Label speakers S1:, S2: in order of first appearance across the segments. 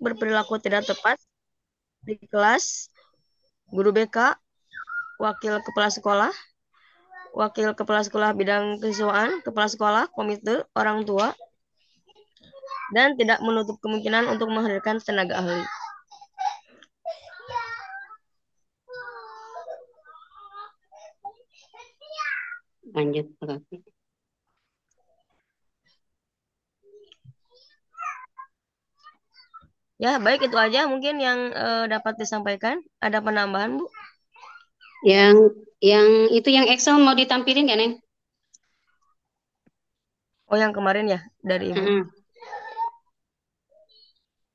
S1: berperilaku tidak tepat di kelas, guru BK, wakil kepala sekolah, wakil kepala sekolah bidang kesiswaan, kepala sekolah, komite, orang tua, dan tidak menutup kemungkinan untuk menghadirkan tenaga ahli.
S2: Lanjut, Pak Kavi.
S1: Ya, baik itu aja mungkin yang dapat disampaikan. Ada penambahan, Bu?
S2: Yang yang itu yang Excel mau ditampilin nggak, Neng?
S1: Oh, yang kemarin ya dari Ibu.
S2: Heeh.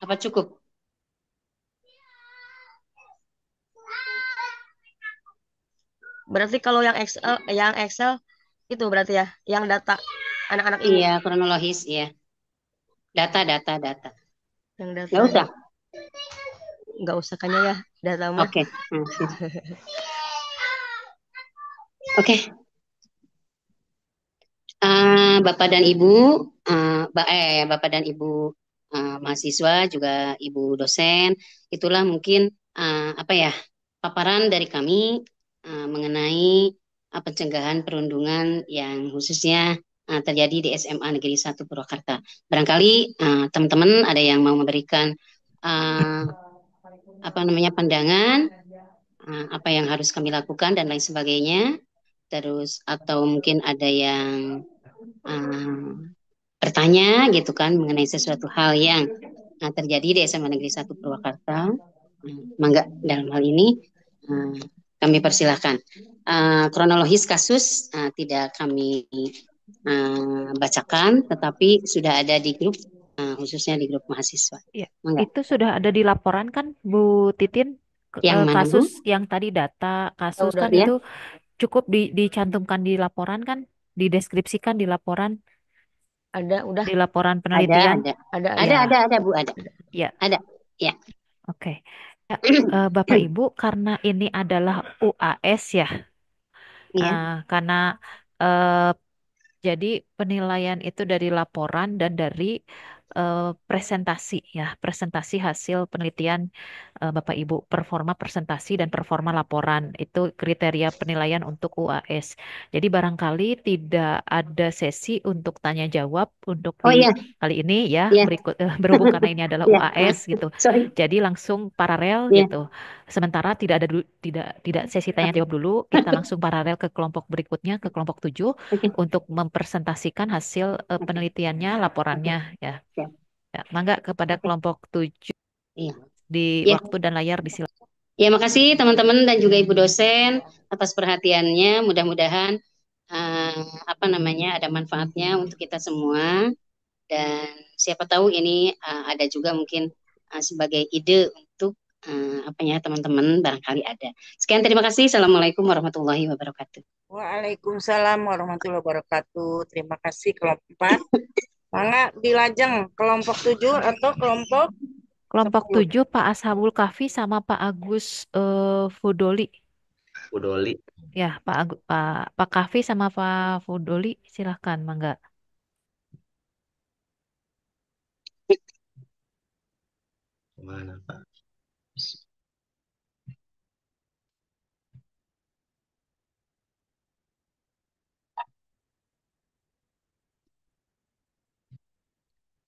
S2: Apa cukup?
S1: Berarti kalau yang Excel itu berarti ya, yang data anak-anak Ibu,
S2: Iya, kronologis ya. Data.
S1: yang
S2: Nggak
S1: datanya
S2: usah.
S1: nggak usah kayaknya ya data mah.
S2: Oke. Sip. Oke. Bapak dan Ibu, Bapak dan Ibu mahasiswa juga Ibu dosen, itulah mungkin apa ya paparan dari kami mengenai pencegahan perundungan yang khususnya terjadi di SMA Negeri 1 Purwakarta. Barangkali teman-teman ada yang mau memberikan uh, apa namanya pandangan, apa yang harus kami lakukan dan lain sebagainya. Terus atau mungkin ada yang uh, bertanya gitu kan mengenai sesuatu hal yang terjadi di SMA Negeri 1 Purwakarta. Mangga dalam hal ini uh, kami persilahkan. Kronologis kasus tidak kami bacakan, tetapi sudah ada di grup, khususnya di grup mahasiswa.
S3: Ya,
S2: Mangga.
S3: itu sudah ada di laporan kan, Bu Titin?
S2: Yang mana
S3: Kasus
S2: Bu?
S3: yang tadi data
S1: Oh,
S3: kasus
S1: udah
S3: kan
S1: ada.
S2: Ya,
S3: itu cukup dicantumkan di laporan kan, dideskripsikan
S1: Udah
S3: di laporan
S2: ada,
S3: penelitian.
S2: ada,
S1: ada.
S3: Ya,
S2: ada Bu, ada,
S3: ya,
S2: ada. Ya,
S3: oke. Ya, Bapak Ibu, karena ini adalah UAS ya,
S2: ya,
S3: karena eh, jadi penilaian itu dari laporan dan dari presentasi ya, presentasi hasil penelitian Bapak Ibu, performa presentasi dan performa laporan itu kriteria penilaian untuk UAS. Jadi barangkali tidak ada sesi untuk tanya jawab untuk
S2: oh
S3: di
S2: iya,
S3: kali ini ya,
S2: iya,
S3: berhubung karena ini adalah
S2: iya,
S3: UAS gitu.
S2: sorry,
S3: Jadi langsung paralel
S2: iya,
S3: gitu. Sementara tidak sesi tanya
S2: oke,
S3: jawab dulu, kita langsung paralel ke kelompok berikutnya, ke kelompok 7
S2: oke,
S3: untuk mempresentasikan hasil
S2: oke,
S3: penelitiannya,
S2: oke,
S3: laporannya ya.
S2: siap,
S3: Ya, mangga kepada
S2: oke,
S3: kelompok 7
S2: iya,
S3: di
S2: ya.
S3: waktu dan layar disilakan.
S2: Ya, makasih teman-teman dan juga Ibu dosen atas perhatiannya. Mudah-mudahan apa namanya ada manfaatnya untuk kita semua dan siapa tahu ini ada juga mungkin sebagai ide untuk apa ya teman-teman barangkali ada. Sekian terima kasih. Assalamualaikum warahmatullahi wabarakatuh.
S4: Waalaikumsalam warahmatullahi wabarakatuh. Terima kasih kelompok 4. Mangga dilajeng kelompok 7 atau kelompok
S3: Kelompok
S4: 10.
S3: 7 Pak Ashabul Kahfi sama Pak Agus Fudoli.
S5: Udoli.
S3: Ya, Pak Kahfi sama Pak Fudoli silahkan mangga.
S5: Mana Pak?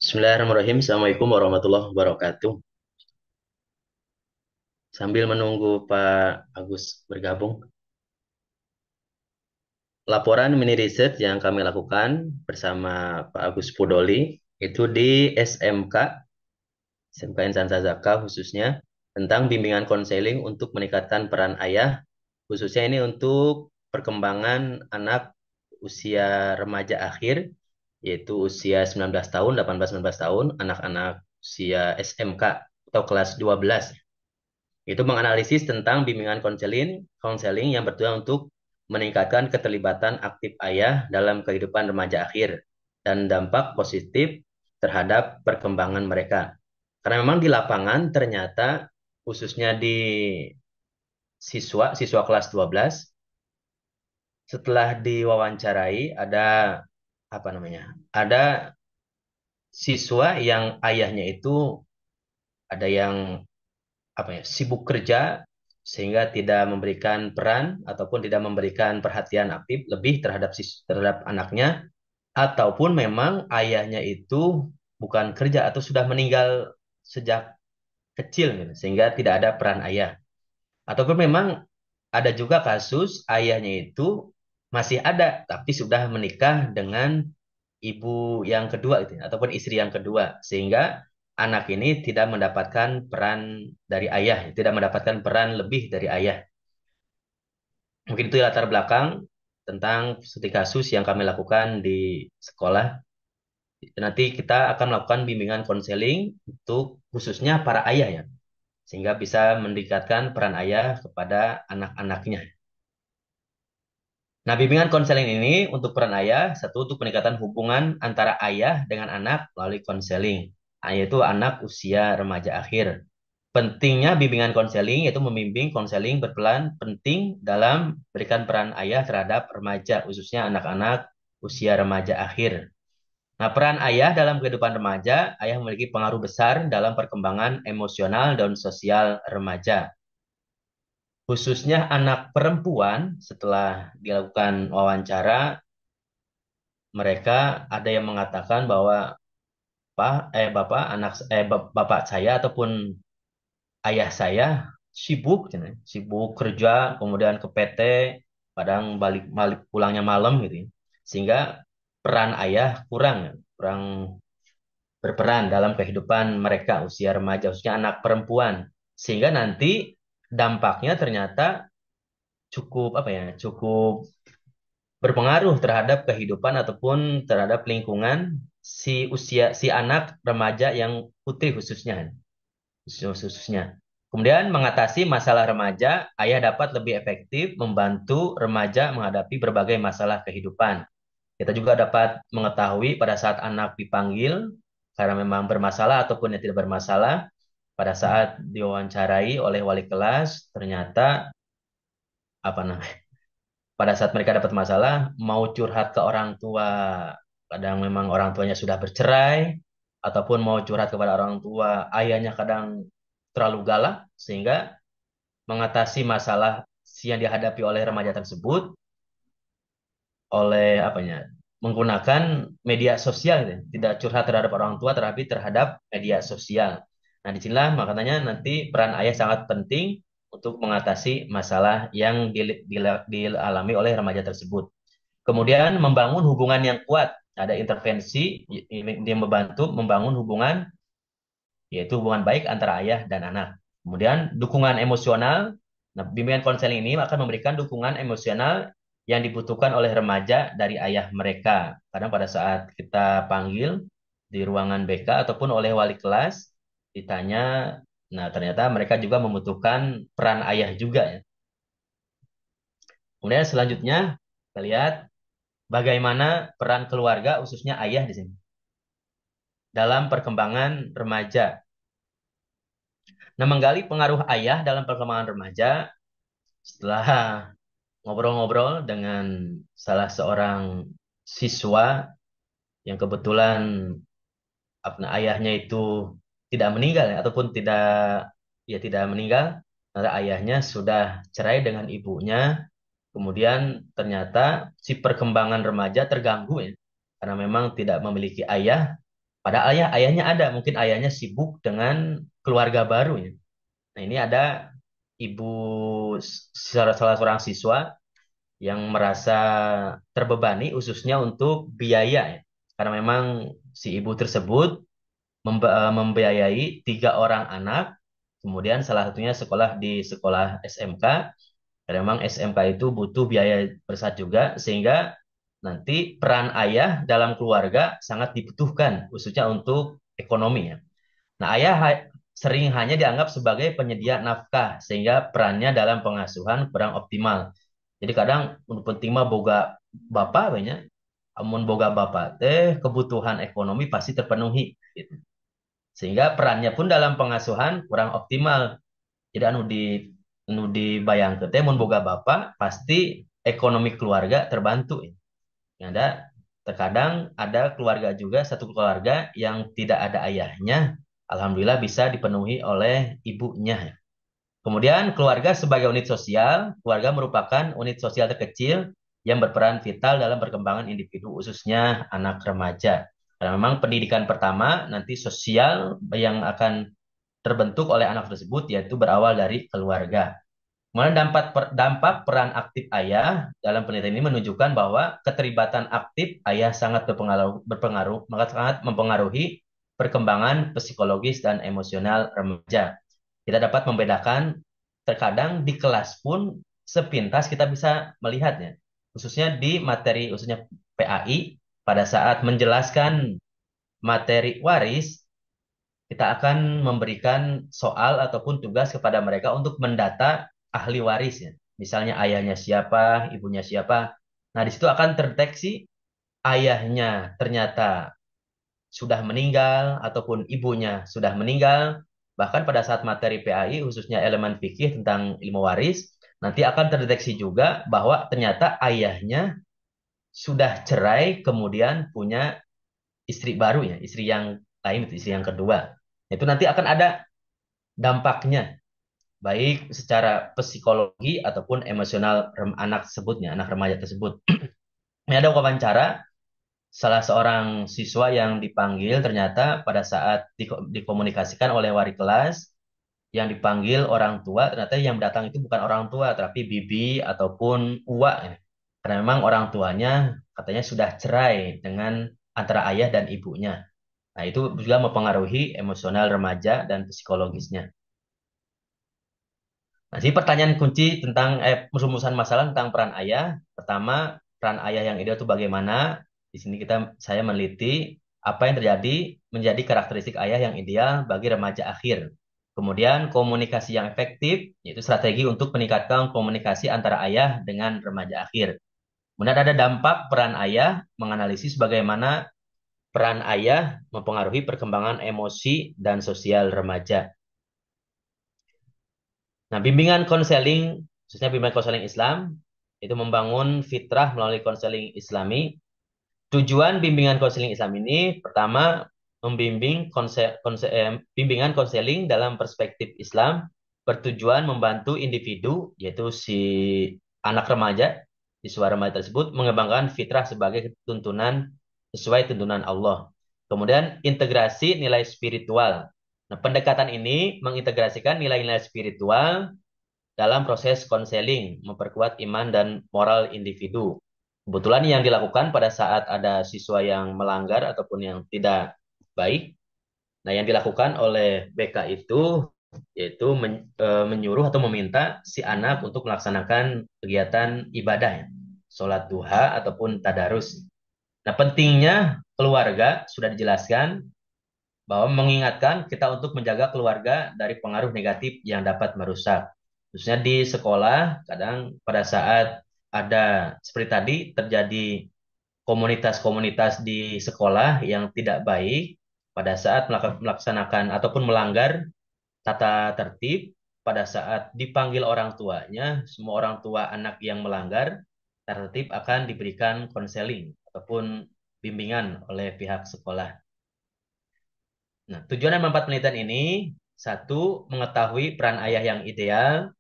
S5: Bismillahirrahmanirrahim. Assalamualaikum warahmatullahi wabarakatuh. Sambil menunggu Pak Agus bergabung, laporan mini riset yang kami lakukan bersama Pak Agus Pudoli itu di SMK Insan Sazaka khususnya tentang bimbingan konseling untuk meningkatkan peran ayah, khususnya ini untuk perkembangan anak usia remaja akhir, yaitu usia 19 tahun, 18-19 tahun, anak-anak usia SMK atau kelas 12. Itu menganalisis tentang bimbingan konseling yang bertujuan untuk meningkatkan keterlibatan aktif ayah dalam kehidupan remaja akhir dan dampak positif terhadap perkembangan mereka. Karena memang di lapangan ternyata khususnya di siswa kelas 12 setelah diwawancarai ada apa namanya? Ada siswa yang ayahnya itu ada yang sibuk kerja sehingga tidak memberikan peran ataupun tidak memberikan perhatian aktif lebih terhadap anaknya, ataupun memang ayahnya itu bukan kerja atau sudah meninggal sejak kecil gitu, sehingga tidak ada peran ayah. Ataupun memang ada juga kasus ayahnya itu masih ada tapi sudah menikah dengan ibu yang kedua gitu, ataupun istri yang kedua, sehingga anak ini tidak mendapatkan peran dari ayah, tidak mendapatkan peran lebih dari ayah. Mungkin itu latar belakang tentang studi kasus yang kami lakukan di sekolah. Nanti kita akan melakukan bimbingan konseling untuk khususnya para ayah ya, sehingga bisa meningkatkan peran ayah kepada anak-anaknya. Nah, bimbingan konseling ini untuk peran ayah, satu untuk peningkatan hubungan antara ayah dengan anak melalui konseling, yaitu anak usia remaja akhir. Pentingnya bimbingan konseling yaitu membimbing konseling berperan penting dalam berikan peran ayah terhadap remaja, khususnya anak-anak usia remaja akhir. Nah, peran ayah dalam kehidupan remaja, ayah memiliki pengaruh besar dalam perkembangan emosional dan sosial remaja. Khususnya anak perempuan, setelah dilakukan wawancara, mereka ada yang mengatakan bahwa bapak saya ataupun ayah saya sibuk, sibuk kerja, kemudian ke PT, kadang balik balik pulangnya malam gitu, ya. Sehingga peran ayah kurang berperan dalam kehidupan mereka usia remaja, khususnya anak perempuan, sehingga nanti dampaknya ternyata cukup berpengaruh terhadap kehidupan ataupun terhadap lingkungan si anak remaja yang putri khususnya. Kemudian mengatasi masalah remaja, ayah dapat lebih efektif membantu remaja menghadapi berbagai masalah kehidupan. Kita juga dapat mengetahui pada saat anak dipanggil karena memang bermasalah ataupun yang tidak bermasalah, pada saat diwawancarai oleh wali kelas, ternyata apa namanya? Pada saat mereka dapat masalah, mau curhat ke orang tua, kadang memang orang tuanya sudah bercerai, ataupun mau curhat kepada orang tua, ayahnya kadang terlalu galak, sehingga mengatasi masalah yang dihadapi oleh remaja tersebut oleh menggunakan media sosial, gitu. Tidak curhat terhadap orang tua, tetapi terhadap media sosial. Nah, disinilah makanya nanti peran ayah sangat penting untuk mengatasi masalah yang dialami oleh remaja tersebut. Kemudian membangun hubungan yang kuat. Ada intervensi yang membantu membangun hubungan, yaitu hubungan baik antara ayah dan anak. Kemudian dukungan emosional. Nah, bimbingan konseling ini akan memberikan dukungan emosional yang dibutuhkan oleh remaja dari ayah mereka. Kadang pada saat kita panggil di ruangan BK ataupun oleh wali kelas ditanya, nah ternyata mereka juga membutuhkan peran ayah juga ya. Kemudian selanjutnya kita lihat bagaimana peran keluarga khususnya ayah di sini dalam perkembangan remaja. Nah, menggali pengaruh ayah dalam perkembangan remaja setelah ngobrol-ngobrol dengan salah seorang siswa yang kebetulan ayahnya itu tidak meninggal ya, ataupun tidak meninggal, karena ayahnya sudah cerai dengan ibunya. Kemudian ternyata si perkembangan remaja terganggu ya, karena memang tidak memiliki ayah. Padahal ayahnya ada, mungkin ayahnya sibuk dengan keluarga baru ya. Nah, ini ada ibu salah seorang siswa yang merasa terbebani khususnya untuk biaya ya. Karena memang si ibu tersebut membiayai 3 orang anak, kemudian salah satunya sekolah di sekolah SMK, karena memang SMK itu butuh biaya besar juga, sehingga nanti peran ayah dalam keluarga sangat dibutuhkan, khususnya untuk ekonomi ya. Nah, sering hanya dianggap sebagai penyedia nafkah, sehingga perannya dalam pengasuhan kurang optimal. Jadi kadang untuk penting mah boga bapak banyak, amun boga bapak teh kebutuhan ekonomi pasti terpenuhi. Gitu. Sehingga perannya pun dalam pengasuhan kurang optimal. Jadi anu dibayangkeun teh mun boga bapak pasti ekonomi keluarga terbantu. Yang ada terkadang ada keluarga juga satu keluarga yang tidak ada ayahnya alhamdulillah bisa dipenuhi oleh ibunya. Kemudian keluarga sebagai unit sosial, keluarga merupakan unit sosial terkecil yang berperan vital dalam perkembangan individu, khususnya anak remaja. Karena memang pendidikan pertama nanti sosial yang akan terbentuk oleh anak tersebut yaitu berawal dari keluarga. Kemudian dampak peran aktif ayah dalam penelitian ini menunjukkan bahwa keterlibatan aktif ayah sangat sangat mempengaruhi perkembangan psikologis dan emosional remaja. Kita dapat membedakan terkadang di kelas pun sepintas kita bisa melihatnya, khususnya di materi khususnya PAI pada saat menjelaskan materi waris kita akan memberikan soal ataupun tugas kepada mereka untuk mendata ahli warisnya. Misalnya ayahnya siapa, ibunya siapa. Nah, di situ akan terdeteksi ayahnya ternyata sudah meninggal ataupun ibunya sudah meninggal. Bahkan pada saat materi PAI khususnya elemen fikih tentang ilmu waris, nanti akan terdeteksi juga bahwa ternyata ayahnya sudah cerai kemudian punya istri baru ya, istri yang lain, istri yang kedua. Itu nanti akan ada dampaknya baik secara psikologi ataupun emosional anak tersebutnya, anak remaja tersebut. Ini ada wawancara salah seorang siswa yang dipanggil ternyata pada saat dikomunikasikan oleh wali kelas yang dipanggil orang tua ternyata yang datang itu bukan orang tua tapi bibi ataupun uwa ya. Karena memang orang tuanya katanya sudah cerai dengan antara ayah dan ibunya. Nah, itu juga mempengaruhi emosional remaja dan psikologisnya. Nah, jadi pertanyaan kunci tentang rumusan masalah tentang peran ayah. Pertama, peran ayah yang ideal itu bagaimana? Di sini saya meneliti apa yang terjadi menjadi karakteristik ayah yang ideal bagi remaja akhir. Kemudian komunikasi yang efektif, yaitu strategi untuk meningkatkan komunikasi antara ayah dengan remaja akhir. Kemudian ada dampak peran ayah, menganalisis bagaimana peran ayah mempengaruhi perkembangan emosi dan sosial remaja. Nah, bimbingan konseling, khususnya bimbingan konseling Islam, itu membangun fitrah melalui konseling Islami. Tujuan bimbingan konseling Islam ini, pertama, bimbingan konseling dalam perspektif Islam, bertujuan membantu individu, yaitu si anak remaja, siswa remaja tersebut, mengembangkan fitrah sebagai tuntunan, sesuai tuntunan Allah. Kemudian, integrasi nilai spiritual. Nah, pendekatan ini mengintegrasikan nilai-nilai spiritual dalam proses konseling, memperkuat iman dan moral individu. Kebetulan yang dilakukan pada saat ada siswa yang melanggar ataupun yang tidak baik, nah yang dilakukan oleh BK itu yaitu menyuruh atau meminta si anak untuk melaksanakan kegiatan ibadah, ya, sholat duha ataupun tadarus. Nah, pentingnya keluarga sudah dijelaskan bahwa mengingatkan kita untuk menjaga keluarga dari pengaruh negatif yang dapat merusak. Khususnya di sekolah, kadang pada saat ada seperti tadi terjadi komunitas-komunitas di sekolah yang tidak baik pada saat melaksanakan ataupun melanggar tata tertib, pada saat dipanggil orang tuanya, semua orang tua anak yang melanggar tata tertib akan diberikan konseling ataupun bimbingan oleh pihak sekolah. Nah, tujuan dan manfaat penelitian ini, satu, mengetahui peran ayah yang ideal,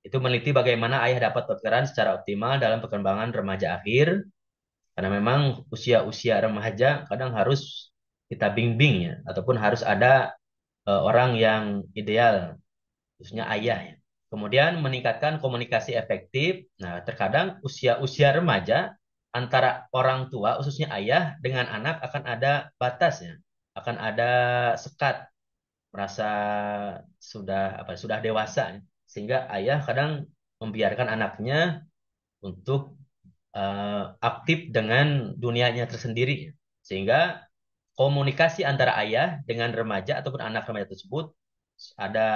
S5: itu meneliti bagaimana ayah dapat berperan secara optimal dalam perkembangan remaja akhir, karena memang usia-usia remaja kadang harus kita bimbing ya, ataupun harus ada orang yang ideal, khususnya ayah ya. Kemudian meningkatkan komunikasi efektif. Nah, terkadang usia-usia remaja antara orang tua, khususnya ayah, dengan anak akan ada batasnya, akan ada sekat, merasa sudah dewasa, sehingga ayah kadang membiarkan anaknya untuk aktif dengan dunianya tersendiri, sehingga komunikasi antara ayah dengan remaja ataupun anak remaja tersebut ada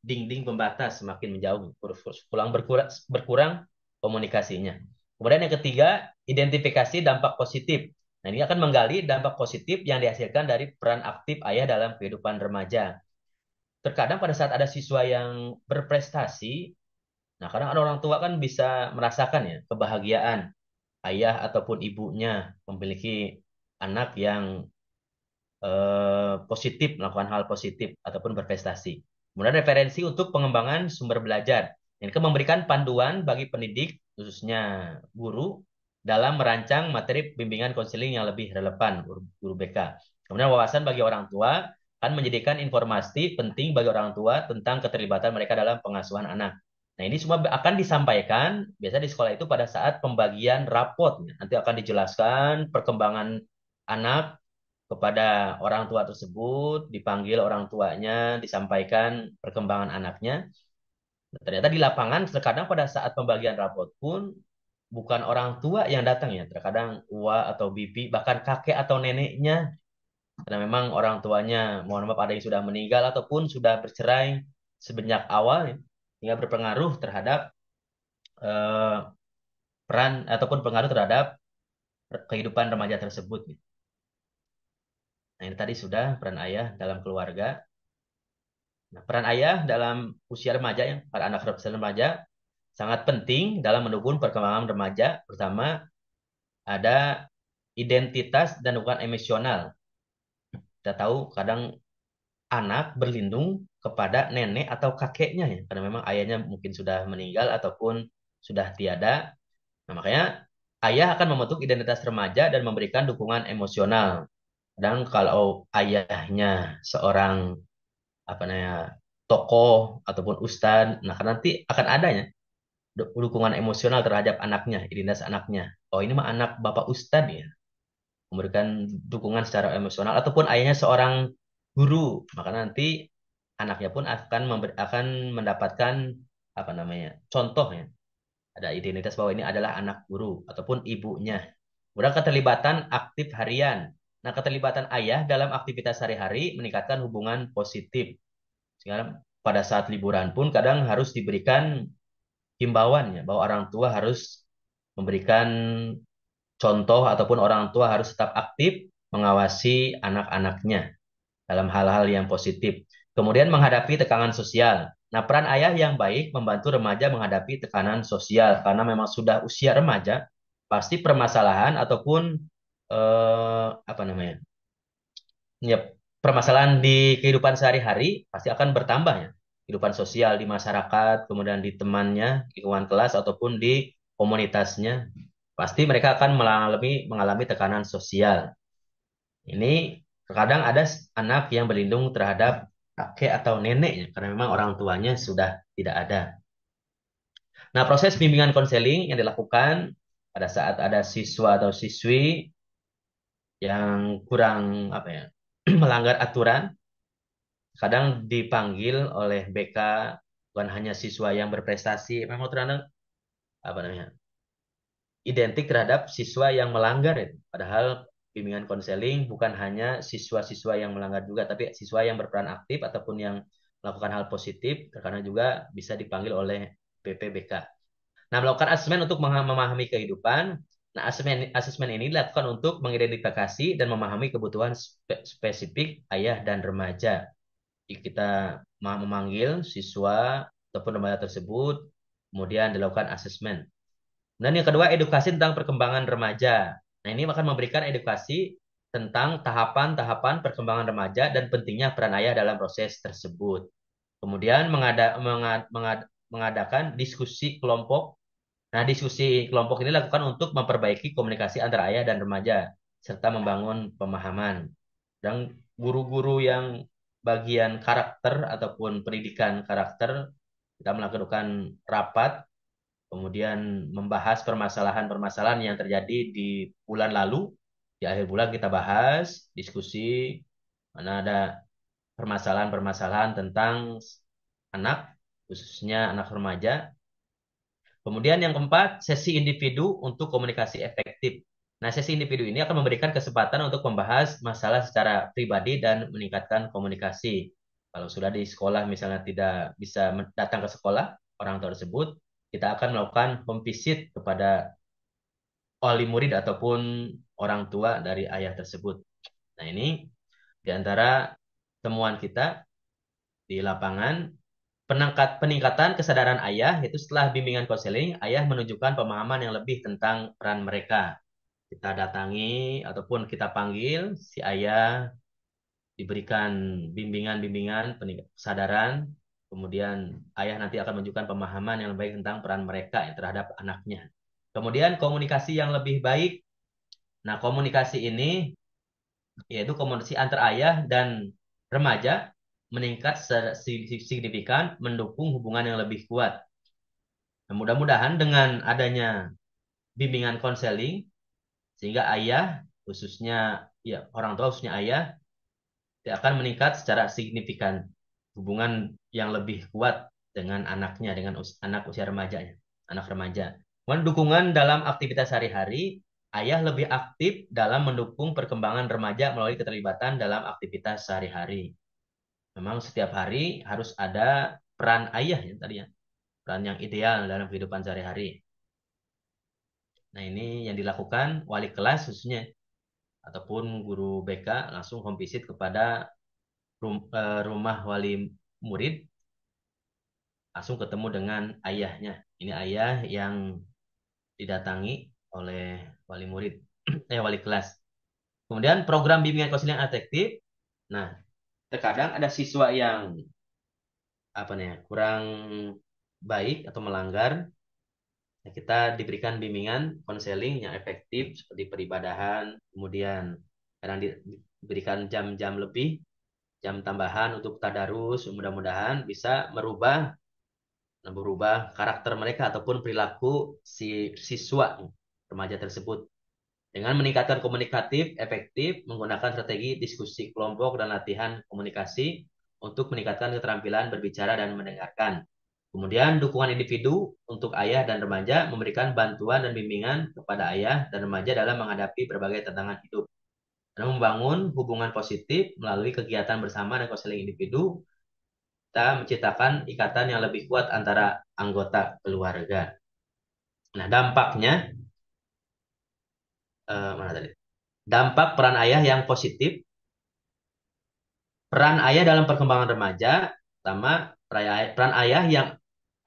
S5: dinding pembatas semakin menjauh, berkurang komunikasinya. Kemudian yang ketiga, identifikasi dampak positif. Nah, ini akan menggali dampak positif yang dihasilkan dari peran aktif ayah dalam kehidupan remaja. Terkadang pada saat ada siswa yang berprestasi, nah kadang ada orang tua kan bisa merasakan ya kebahagiaan ayah ataupun ibunya memiliki anak yang positif, melakukan hal positif ataupun berprestasi. Kemudian referensi untuk pengembangan sumber belajar. Ini kan memberikan panduan bagi pendidik, khususnya guru, dalam merancang materi bimbingan konseling yang lebih relevan, guru BK. Kemudian wawasan bagi orang tua akan menjadikan informasi penting bagi orang tua tentang keterlibatan mereka dalam pengasuhan anak. Nah, ini semua akan disampaikan biasa di sekolah itu pada saat pembagian rapot. Nanti akan dijelaskan perkembangan anak kepada orang tua tersebut, dipanggil orang tuanya, disampaikan perkembangan anaknya. Ternyata di lapangan terkadang pada saat pembagian rapot pun bukan orang tua yang datang ya, terkadang uwa atau bibi, bahkan kakek atau neneknya, karena memang orang tuanya, mohon maaf ada yang sudah meninggal ataupun sudah bercerai semenjak awal, ya, hingga berpengaruh terhadap eh, peran ataupun pengaruh terhadap kehidupan remaja tersebut. Nah, ini tadi sudah peran ayah dalam keluarga. Nah, peran ayah dalam usia remaja ya, pada anak usia remaja sangat penting dalam mendukung perkembangan remaja. Pertama, ada identitas dan dukungan emosional. Kita tahu kadang anak berlindung kepada nenek atau kakeknya ya, karena memang ayahnya mungkin sudah meninggal ataupun sudah tiada. Nah, makanya ayah akan membentuk identitas remaja dan memberikan dukungan emosional. Dan kalau ayahnya seorang apa namanya tokoh ataupun ustadz, nah kan nanti akan adanya dukungan emosional terhadap anaknya, identitas anaknya. Oh ini mah anak bapak ustadz ya, memberikan dukungan secara emosional ataupun ayahnya seorang guru, maka nanti anaknya pun akan mendapatkan apa namanya contohnya, ada identitas bahwa ini adalah anak guru ataupun ibunya. Kemudian keterlibatan aktif harian. Nah, keterlibatan ayah dalam aktivitas sehari-hari meningkatkan hubungan positif. Sekarang pada saat liburan pun kadang harus diberikan himbauan ya, bahwa orang tua harus memberikan contoh ataupun orang tua harus tetap aktif mengawasi anak-anaknya dalam hal-hal yang positif. Kemudian menghadapi tekanan sosial. Nah, peran ayah yang baik membantu remaja menghadapi tekanan sosial karena memang sudah usia remaja, pasti permasalahan ataupun apa namanya? Ya, permasalahan di kehidupan sehari-hari pasti akan bertambah ya. Kehidupan sosial di masyarakat, kemudian di temannya, lingkungan kelas ataupun di komunitasnya, pasti mereka akan mengalami tekanan sosial. Ini terkadang ada anak yang berlindung terhadap kakek atau neneknya karena memang orang tuanya sudah tidak ada. Nah, proses bimbingan konseling yang dilakukan pada saat ada siswa atau siswi yang kurang apa ya, melanggar aturan, kadang dipanggil oleh BK, bukan hanya siswa yang berprestasi, memang terkadang apa namanya identik terhadap siswa yang melanggar ya. Padahal bimbingan konseling bukan hanya siswa-siswa yang melanggar juga, tapi siswa yang berperan aktif ataupun yang melakukan hal positif, terkadang juga bisa dipanggil oleh BPBK. Nah, melakukan asesmen untuk memahami kehidupan. Nah, asesmen ini dilakukan untuk mengidentifikasi dan memahami kebutuhan spesifik ayah dan remaja. Jadi kita memanggil siswa ataupun remaja tersebut, kemudian dilakukan asesmen. Dan yang kedua, edukasi tentang perkembangan remaja. Nah, ini akan memberikan edukasi tentang tahapan-tahapan perkembangan remaja dan pentingnya peran ayah dalam proses tersebut. Kemudian mengadakan diskusi kelompok. Nah, diskusi kelompok ini dilakukan untuk memperbaiki komunikasi antara ayah dan remaja, serta membangun pemahaman. Dan guru-guru yang bagian karakter ataupun pendidikan karakter, kita melakukan rapat kemudian membahas permasalahan-permasalahan yang terjadi di bulan lalu. Di akhir bulan kita bahas, diskusi, mana ada permasalahan-permasalahan tentang anak, khususnya anak remaja. Kemudian yang keempat, sesi individu untuk komunikasi efektif. Nah, sesi individu ini akan memberikan kesempatan untuk membahas masalah secara pribadi dan meningkatkan komunikasi. Kalau sudah di sekolah misalnya tidak bisa datang ke sekolah, orang tua tersebut, kita akan melakukan home visit kepada wali murid ataupun orang tua dari ayah tersebut. Nah, ini di antara temuan kita di lapangan. Peningkatan kesadaran ayah itu setelah bimbingan konseling, ayah menunjukkan pemahaman yang lebih tentang peran mereka. Kita datangi ataupun kita panggil si ayah, diberikan bimbingan-bimbingan kesadaran, kemudian ayah nanti akan menunjukkan pemahaman yang lebih baik tentang peran mereka terhadap anaknya. Kemudian komunikasi yang lebih baik. Nah, komunikasi ini yaitu komunikasi antar ayah dan remaja meningkat secara signifikan mendukung hubungan yang lebih kuat. Nah, mudah-mudahan dengan adanya bimbingan konseling sehingga ayah khususnya ya orang tua khususnya ayah akan meningkat secara signifikan hubungan yang lebih kuat dengan anaknya dengan anak usia remajanya, anak remaja. Kemudian dukungan dalam aktivitas sehari-hari, ayah lebih aktif dalam mendukung perkembangan remaja melalui keterlibatan dalam aktivitas sehari-hari. Memang setiap hari harus ada peran ayah ya tadi ya, peran yang ideal dalam kehidupan sehari-hari. Nah, ini yang dilakukan wali kelas khususnya ataupun guru BK langsung home visit kepada rumah wali murid, langsung ketemu dengan ayahnya. Ini ayah yang didatangi oleh wali murid, wali kelas. Kemudian program bimbingan konseling efektif. Nah, terkadang ada siswa yang kurang baik atau melanggar. Nah, kita diberikan bimbingan konseling yang efektif seperti peribadahan, kemudian kadang diberikan jam-jam lebih, jam tambahan untuk tadarus, mudah-mudahan bisa merubah karakter mereka ataupun perilaku si siswa remaja tersebut dengan meningkatkan komunikatif efektif menggunakan strategi diskusi kelompok dan latihan komunikasi untuk meningkatkan keterampilan berbicara dan mendengarkan. Kemudian dukungan individu untuk ayah dan remaja memberikan bantuan dan bimbingan kepada ayah dan remaja dalam menghadapi berbagai tantangan hidup. Dan membangun hubungan positif melalui kegiatan bersama dan konseling individu, kita menciptakan ikatan yang lebih kuat antara anggota keluarga. Nah, dampaknya, mana tadi? Dampak peran ayah yang positif. Peran ayah dalam perkembangan remaja, pertama, peran ayah yang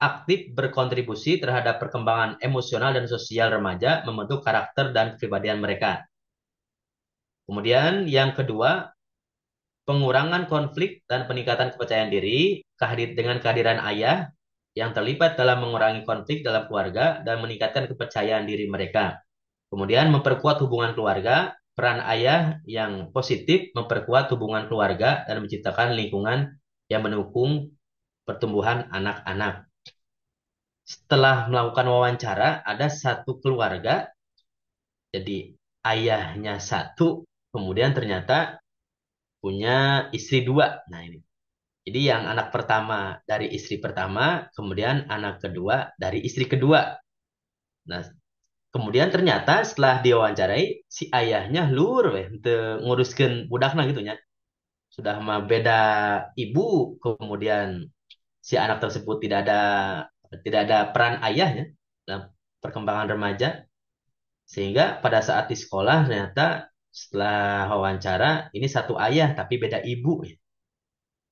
S5: aktif berkontribusi terhadap perkembangan emosional dan sosial remaja, membentuk karakter dan kepribadian mereka. Kemudian yang kedua, pengurangan konflik dan peningkatan kepercayaan diri dengan kehadiran ayah yang terlibat dalam mengurangi konflik dalam keluarga dan meningkatkan kepercayaan diri mereka. Kemudian memperkuat hubungan keluarga, peran ayah yang positif memperkuat hubungan keluarga dan menciptakan lingkungan yang mendukung pertumbuhan anak-anak. Setelah melakukan wawancara, ada satu keluarga, jadi ayahnya satu, kemudian ternyata punya istri dua. Nah ini, jadi yang anak pertama dari istri pertama, kemudian anak kedua dari istri kedua. Nah, kemudian ternyata setelah diwawancarai, si ayahnya lur untuk nguruskan budakna gitu ya. Sudah mah beda ibu, kemudian si anak tersebut tidak ada peran ayahnya dalam perkembangan remaja, sehingga pada saat di sekolah ternyata setelah wawancara ini satu ayah tapi beda ibu ya.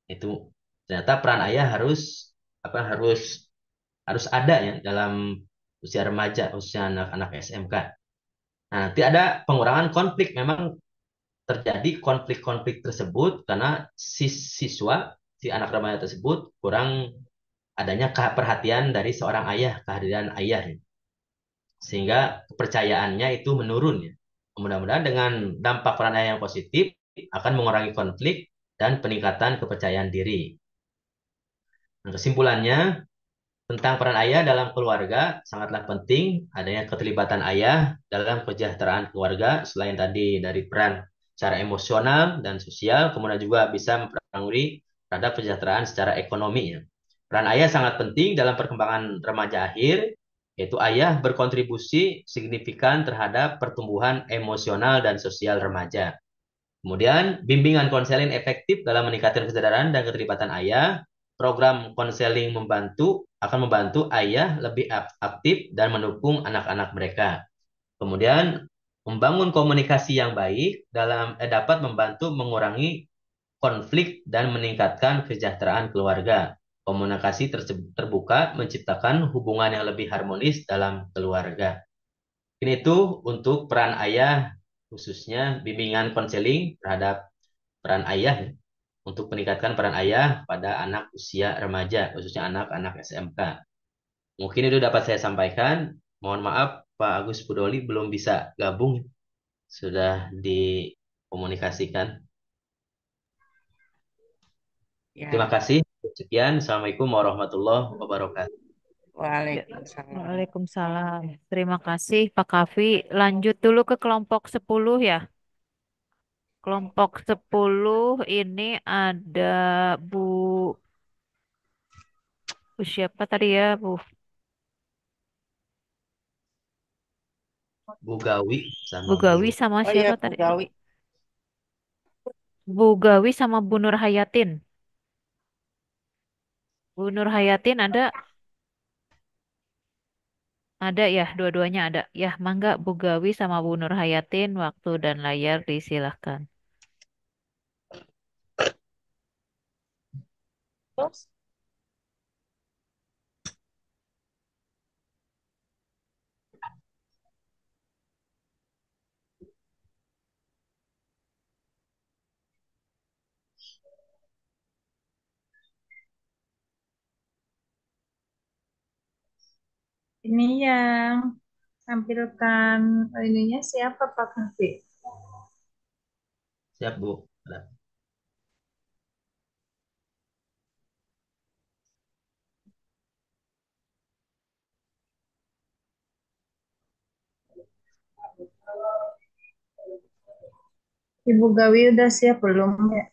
S5: Itu ternyata peran ayah harus harus ada ya dalam usia remaja, usia anak-anak SMK. Nah, nanti ada pengurangan konflik. Memang terjadi konflik-konflik tersebut karena si anak remaja tersebut kurang adanya perhatian dari seorang ayah, kehadiran ayah. Sehingga kepercayaannya itu menurun ya. Mudah-mudahan dengan dampak peran ayah yang positif akan mengurangi konflik dan peningkatan kepercayaan diri. Nah, kesimpulannya, tentang peran ayah dalam keluarga sangatlah penting adanya keterlibatan ayah dalam kesejahteraan keluarga selain tadi dari peran secara emosional dan sosial, kemudian juga bisa mempengaruhi terhadap kesejahteraan secara ekonomi. Peran ayah sangat penting dalam perkembangan remaja akhir, yaitu ayah berkontribusi signifikan terhadap pertumbuhan emosional dan sosial remaja. Kemudian bimbingan konseling efektif dalam meningkatkan kesadaran dan keterlibatan ayah. Program konseling akan membantu ayah lebih aktif dan mendukung anak-anak mereka. Kemudian membangun komunikasi yang baik dapat membantu mengurangi konflik dan meningkatkan kesejahteraan keluarga. Komunikasi terbuka menciptakan hubungan yang lebih harmonis dalam keluarga. Ini itu untuk peran ayah, khususnya bimbingan konseling terhadap peran ayah ya, untuk meningkatkan peran ayah pada anak usia remaja, khususnya anak-anak SMK. Mungkin itu dapat saya sampaikan. Mohon maaf, Pak Agus Pudoli belum bisa gabung, sudah dikomunikasikan. Terima
S4: Ya,
S5: kasih. Sekian. Assalamualaikum warahmatullahi wabarakatuh.
S3: Ya.
S4: waalaikumsalam.
S3: Waalaikumsalam. Terima kasih Pak Kafi. Lanjut dulu ke kelompok 10 ya. Kelompok 10 ini ada Bu, Bu siapa tadi ya, Bu?
S5: Bu Gawi
S3: Bu
S5: sama Bu.
S3: Gawi sama
S4: Oh ya,
S3: siapa
S4: Bu
S3: tadi?
S4: Gawi.
S3: Bu Gawi sama Bu Nur Hayatin. Bu Nur Hayatin ada ya, dua-duanya ada. Ya, mangga Bu Gawi sama Bu Nur Hayatin, waktu dan layar disilahkan.
S4: Terus,
S6: Ini yang tampilkan ininya siapa Pak Kafi?
S5: Siap, Bu.
S6: Ibu Gawi udah siap belum ya?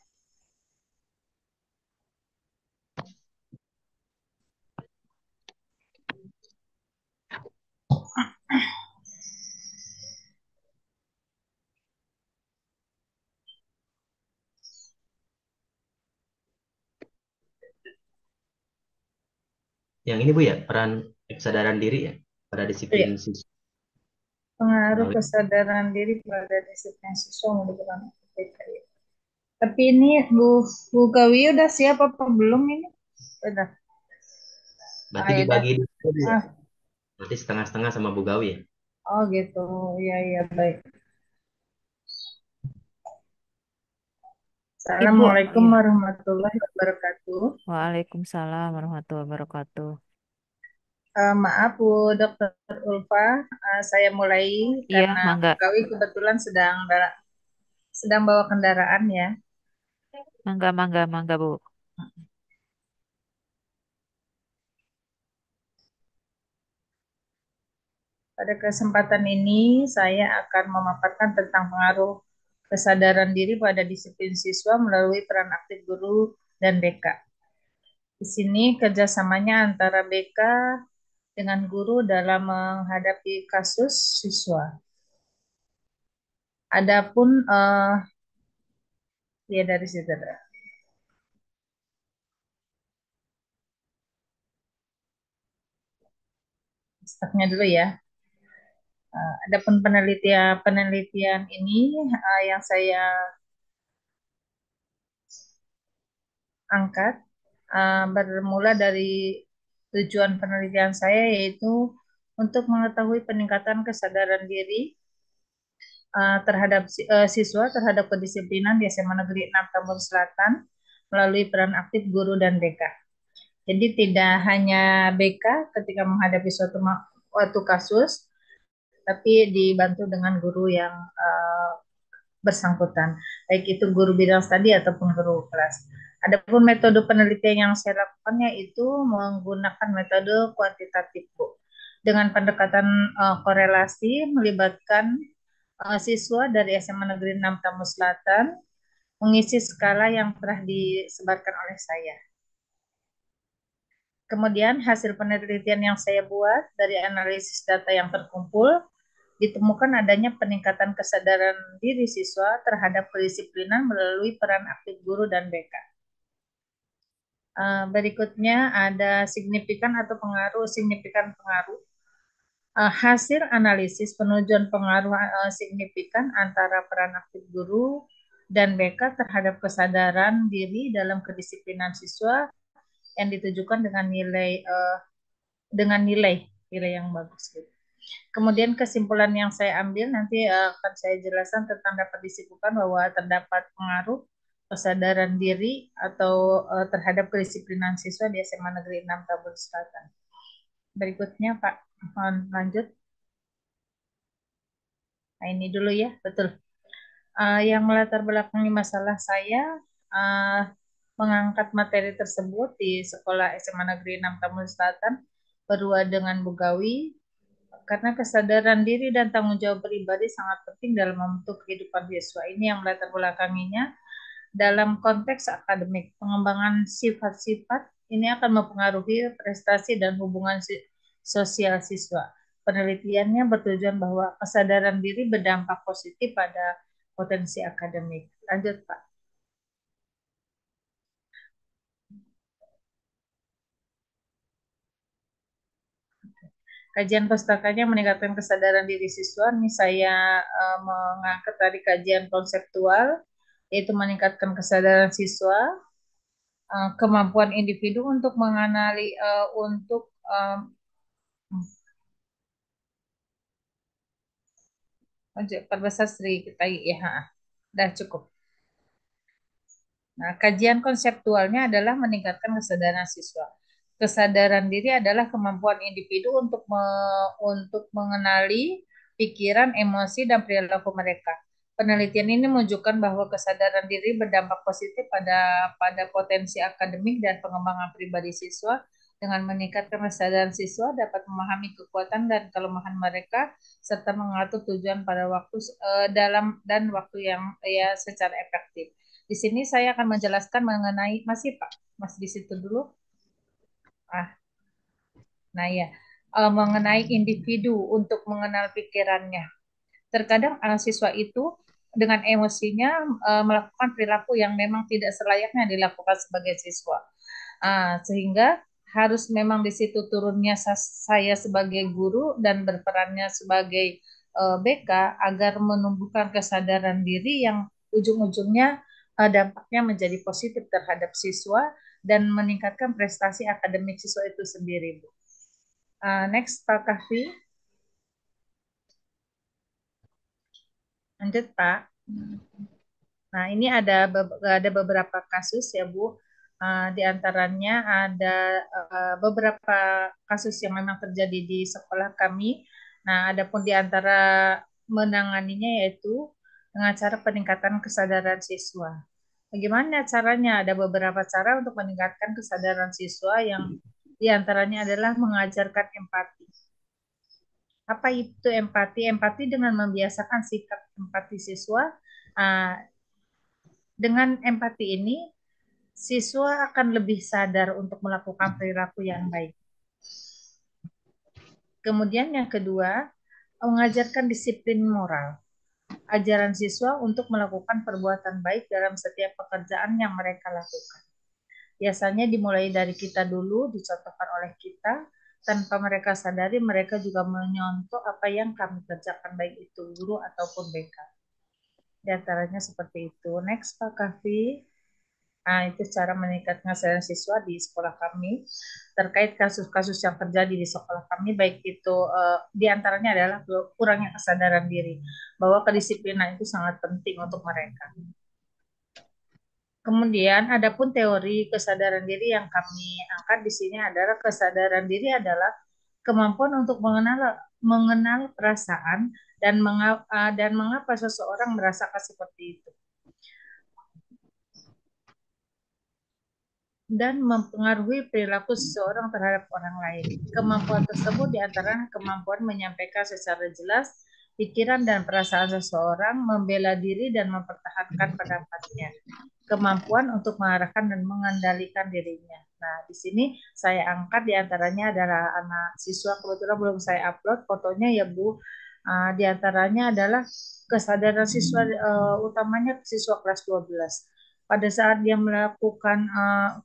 S5: Yang ini Bu ya, peran kesadaran diri ya pada disiplin
S6: Iya.
S5: siswa.
S6: Pengaruh
S5: Melalui-
S6: kesadaran diri pada disiplin siswa merupakan PKI. Tapi ini Bu Gawi udah siap apa belum ini? Udah.
S5: Berarti
S6: Ya udah.
S5: dibagi dulu Bu ya.
S6: Ah,
S5: Nanti setengah-setengah sama Bu Gawi ya.
S6: oh gitu. Iya iya baik.
S3: Ibu,
S6: Assalamualaikum
S3: ya.
S6: warahmatullahi wabarakatuh.
S3: Waalaikumsalam warahmatullahi wabarakatuh.
S6: Maaf Bu Dokter Ulfa, saya mulai
S3: Iya,
S6: karena
S3: mangga,
S6: Bu Gawi kebetulan sedang bawa kendaraan ya.
S3: mangga, Bu.
S6: Pada kesempatan ini saya akan memaparkan tentang pengaruh kesadaran diri pada disiplin siswa melalui peran aktif guru dan BK. Di sini kerjasamanya antara BK dengan guru dalam menghadapi kasus siswa. Adapun ya dari situ. Stopnya dulu ya. Adapun penelitian ini yang saya angkat bermula dari tujuan penelitian saya yaitu untuk mengetahui peningkatan kesadaran diri terhadap siswa terhadap kedisiplinan di SMA Negeri 6 Tambun Selatan melalui peran aktif guru dan BK. Jadi tidak hanya BK ketika menghadapi suatu kasus, tapi dibantu dengan guru yang bersangkutan, baik itu guru bidang studi ataupun guru kelas. Adapun metode penelitian yang saya lakukan yaitu menggunakan metode kuantitatif, Bu. Dengan pendekatan korelasi melibatkan siswa dari SMA Negeri 6 Tamu Selatan mengisi skala yang telah disebarkan oleh saya. Kemudian hasil penelitian yang saya buat dari analisis data yang terkumpul ditemukan adanya peningkatan kesadaran diri siswa terhadap kedisiplinan melalui peran aktif guru dan BK. Berikutnya ada signifikan pengaruh. Hasil analisis penunjukan pengaruh signifikan antara peran aktif guru dan BK terhadap kesadaran diri dalam kedisiplinan siswa yang ditujukan dengan nilai yang bagus. Kemudian kesimpulan yang saya ambil nanti akan saya jelaskan tentang dapat disimpulkan bahwa terdapat pengaruh kesadaran diri atau terhadap kedisiplinan siswa di SMA Negeri 6 Tambun Selatan. Berikutnya Pak, mohon lanjut. Nah ini dulu ya, betul. Yang melatar belakangi masalah saya uh, mengangkat materi tersebut di sekolah SMA Negeri 6 Tambun Selatan berdua dengan Bu Gawi karena kesadaran diri dan tanggung jawab pribadi sangat penting dalam membentuk kehidupan siswa. Ini yang melatar belakanginya dalam konteks akademik. Pengembangan sifat-sifat ini akan mempengaruhi prestasi dan hubungan sosial siswa. Penelitiannya bertujuan bahwa kesadaran diri berdampak positif pada potensi akademik. Lanjut, Pak. Kajian pustakanya meningkatkan kesadaran diri siswa. Ini saya mengangkat dari kajian konseptual, yaitu meningkatkan kesadaran siswa, kemampuan individu untuk mengenali, untuk perbesar Sri kita ya, dah cukup. Nah, kajian konseptualnya adalah meningkatkan kesadaran siswa. Kesadaran diri adalah kemampuan individu untuk mengenali pikiran, emosi, dan perilaku mereka. Penelitian ini menunjukkan bahwa kesadaran diri berdampak positif pada potensi akademik dan pengembangan pribadi siswa. Dengan meningkatkan kesadaran siswa dapat memahami kekuatan dan kelemahan mereka serta mengatur tujuan pada waktu dalam dan waktu yang ya secara efektif. Di sini saya akan menjelaskan mengenai masih Pak, Mas di situ dulu. Nah ya, mengenai individu untuk mengenal pikirannya. Terkadang siswa itu dengan emosinya melakukan perilaku yang memang tidak selayaknya dilakukan sebagai siswa. Sehingga harus memang di situ turunnya saya sebagai guru dan berperannya sebagai BK agar menumbuhkan kesadaran diri yang ujung-ujungnya dampaknya menjadi positif terhadap siswa dan meningkatkan prestasi akademik siswa itu sendiri, Bu. Next, Pak Kahfi. Lanjut, Pak. Nah, ini ada beberapa kasus ya, Bu. Di antaranya ada beberapa kasus yang memang terjadi di sekolah kami. Nah, adapun di antara menanganinya yaitu dengan cara peningkatan kesadaran siswa. Bagaimana caranya? Ada beberapa cara untuk meningkatkan kesadaran siswa yang di antaranya adalah mengajarkan empati. Apa itu empati? Empati dengan membiasakan sikap empati siswa. Dengan empati ini, siswa akan lebih sadar untuk melakukan perilaku yang baik. Kemudian yang kedua, mengajarkan disiplin moral. Ajaran siswa untuk melakukan perbuatan baik dalam setiap pekerjaan yang mereka lakukan. Biasanya dimulai dari kita dulu, dicontohkan oleh kita, tanpa mereka sadari mereka juga menyontoh apa yang kami kerjakan, baik itu guru ataupun BK. Di antaranya seperti itu. Next, Pak Kavi. Nah, itu cara meningkatkan kesadaran siswa di sekolah kami terkait kasus-kasus yang terjadi di sekolah kami, baik itu di antaranya adalah kurangnya kesadaran diri, bahwa kedisiplinan itu sangat penting untuk mereka. Kemudian, adapun teori kesadaran diri yang kami angkat di sini adalah kesadaran diri adalah kemampuan untuk mengenal perasaan dan mengapa seseorang merasakan seperti itu, dan mempengaruhi perilaku seseorang terhadap orang lain. Kemampuan tersebut diantaranya kemampuan menyampaikan secara jelas pikiran dan perasaan seseorang, membela diri dan mempertahankan pendapatnya, kemampuan untuk mengarahkan dan mengendalikan dirinya. Nah, di sini saya angkat diantaranya adalah anak siswa, kebetulan belum saya upload fotonya ya Bu. Di antaranya adalah kesadaran siswa, utamanya siswa kelas 12. Pada saat dia melakukan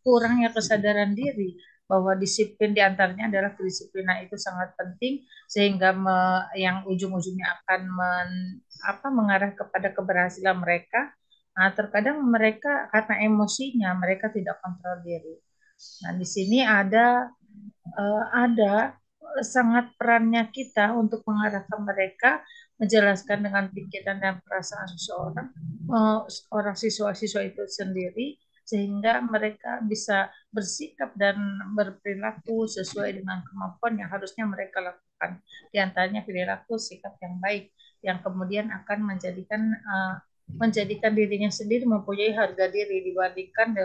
S6: kurangnya kesadaran diri bahwa disiplin diantaranya adalah kedisiplinan itu sangat penting sehingga yang ujung-ujungnya akan mengarah kepada keberhasilan mereka. Nah, terkadang mereka karena emosinya mereka tidak kontrol diri. Nah, di sini ada sangat perannya kita untuk mengarahkan mereka menjelaskan dengan pikiran dan perasaan seseorang, orang siswa-siswa itu sendiri, sehingga mereka bisa bersikap dan berperilaku sesuai dengan kemampuan yang harusnya mereka lakukan. Di antaranya perilaku sikap yang baik, yang kemudian akan menjadikan dirinya sendiri mempunyai harga diri dibandingkan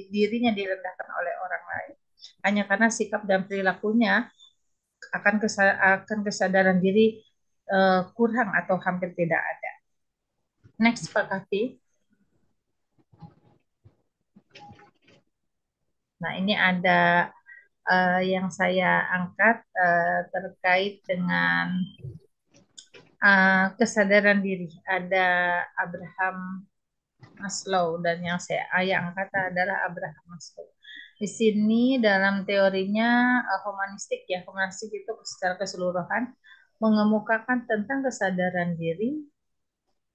S6: dirinya direndahkan oleh orang lain hanya karena sikap dan perilakunya akan kesadaran diri kurang atau hampir tidak ada. Next, Pak Kavi. Nah, ini ada yang saya angkat terkait dengan kesadaran diri. Ada Abraham Maslow, dan yang saya angkat adalah Abraham Maslow. Di sini dalam teorinya humanistik itu secara keseluruhan mengemukakan tentang kesadaran diri,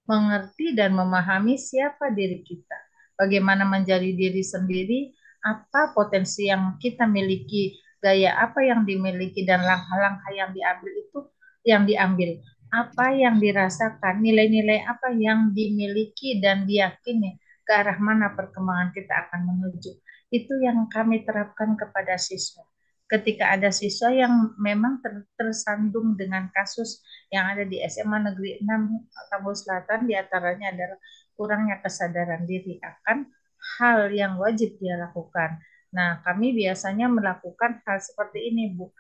S6: mengerti dan memahami siapa diri kita, bagaimana menjadi diri sendiri, apa potensi yang kita miliki, gaya apa yang dimiliki, dan langkah-langkah yang diambil, apa yang dirasakan, nilai-nilai apa yang dimiliki dan diyakini, ke arah mana perkembangan kita akan menuju. Itu yang kami terapkan kepada siswa. Ketika ada siswa yang memang tersandung dengan kasus yang ada di SMA Negeri 6 Tambun Selatan, diantaranya adalah kurangnya kesadaran diri akan hal yang wajib dia lakukan. Nah, kami biasanya melakukan hal seperti ini, Bu.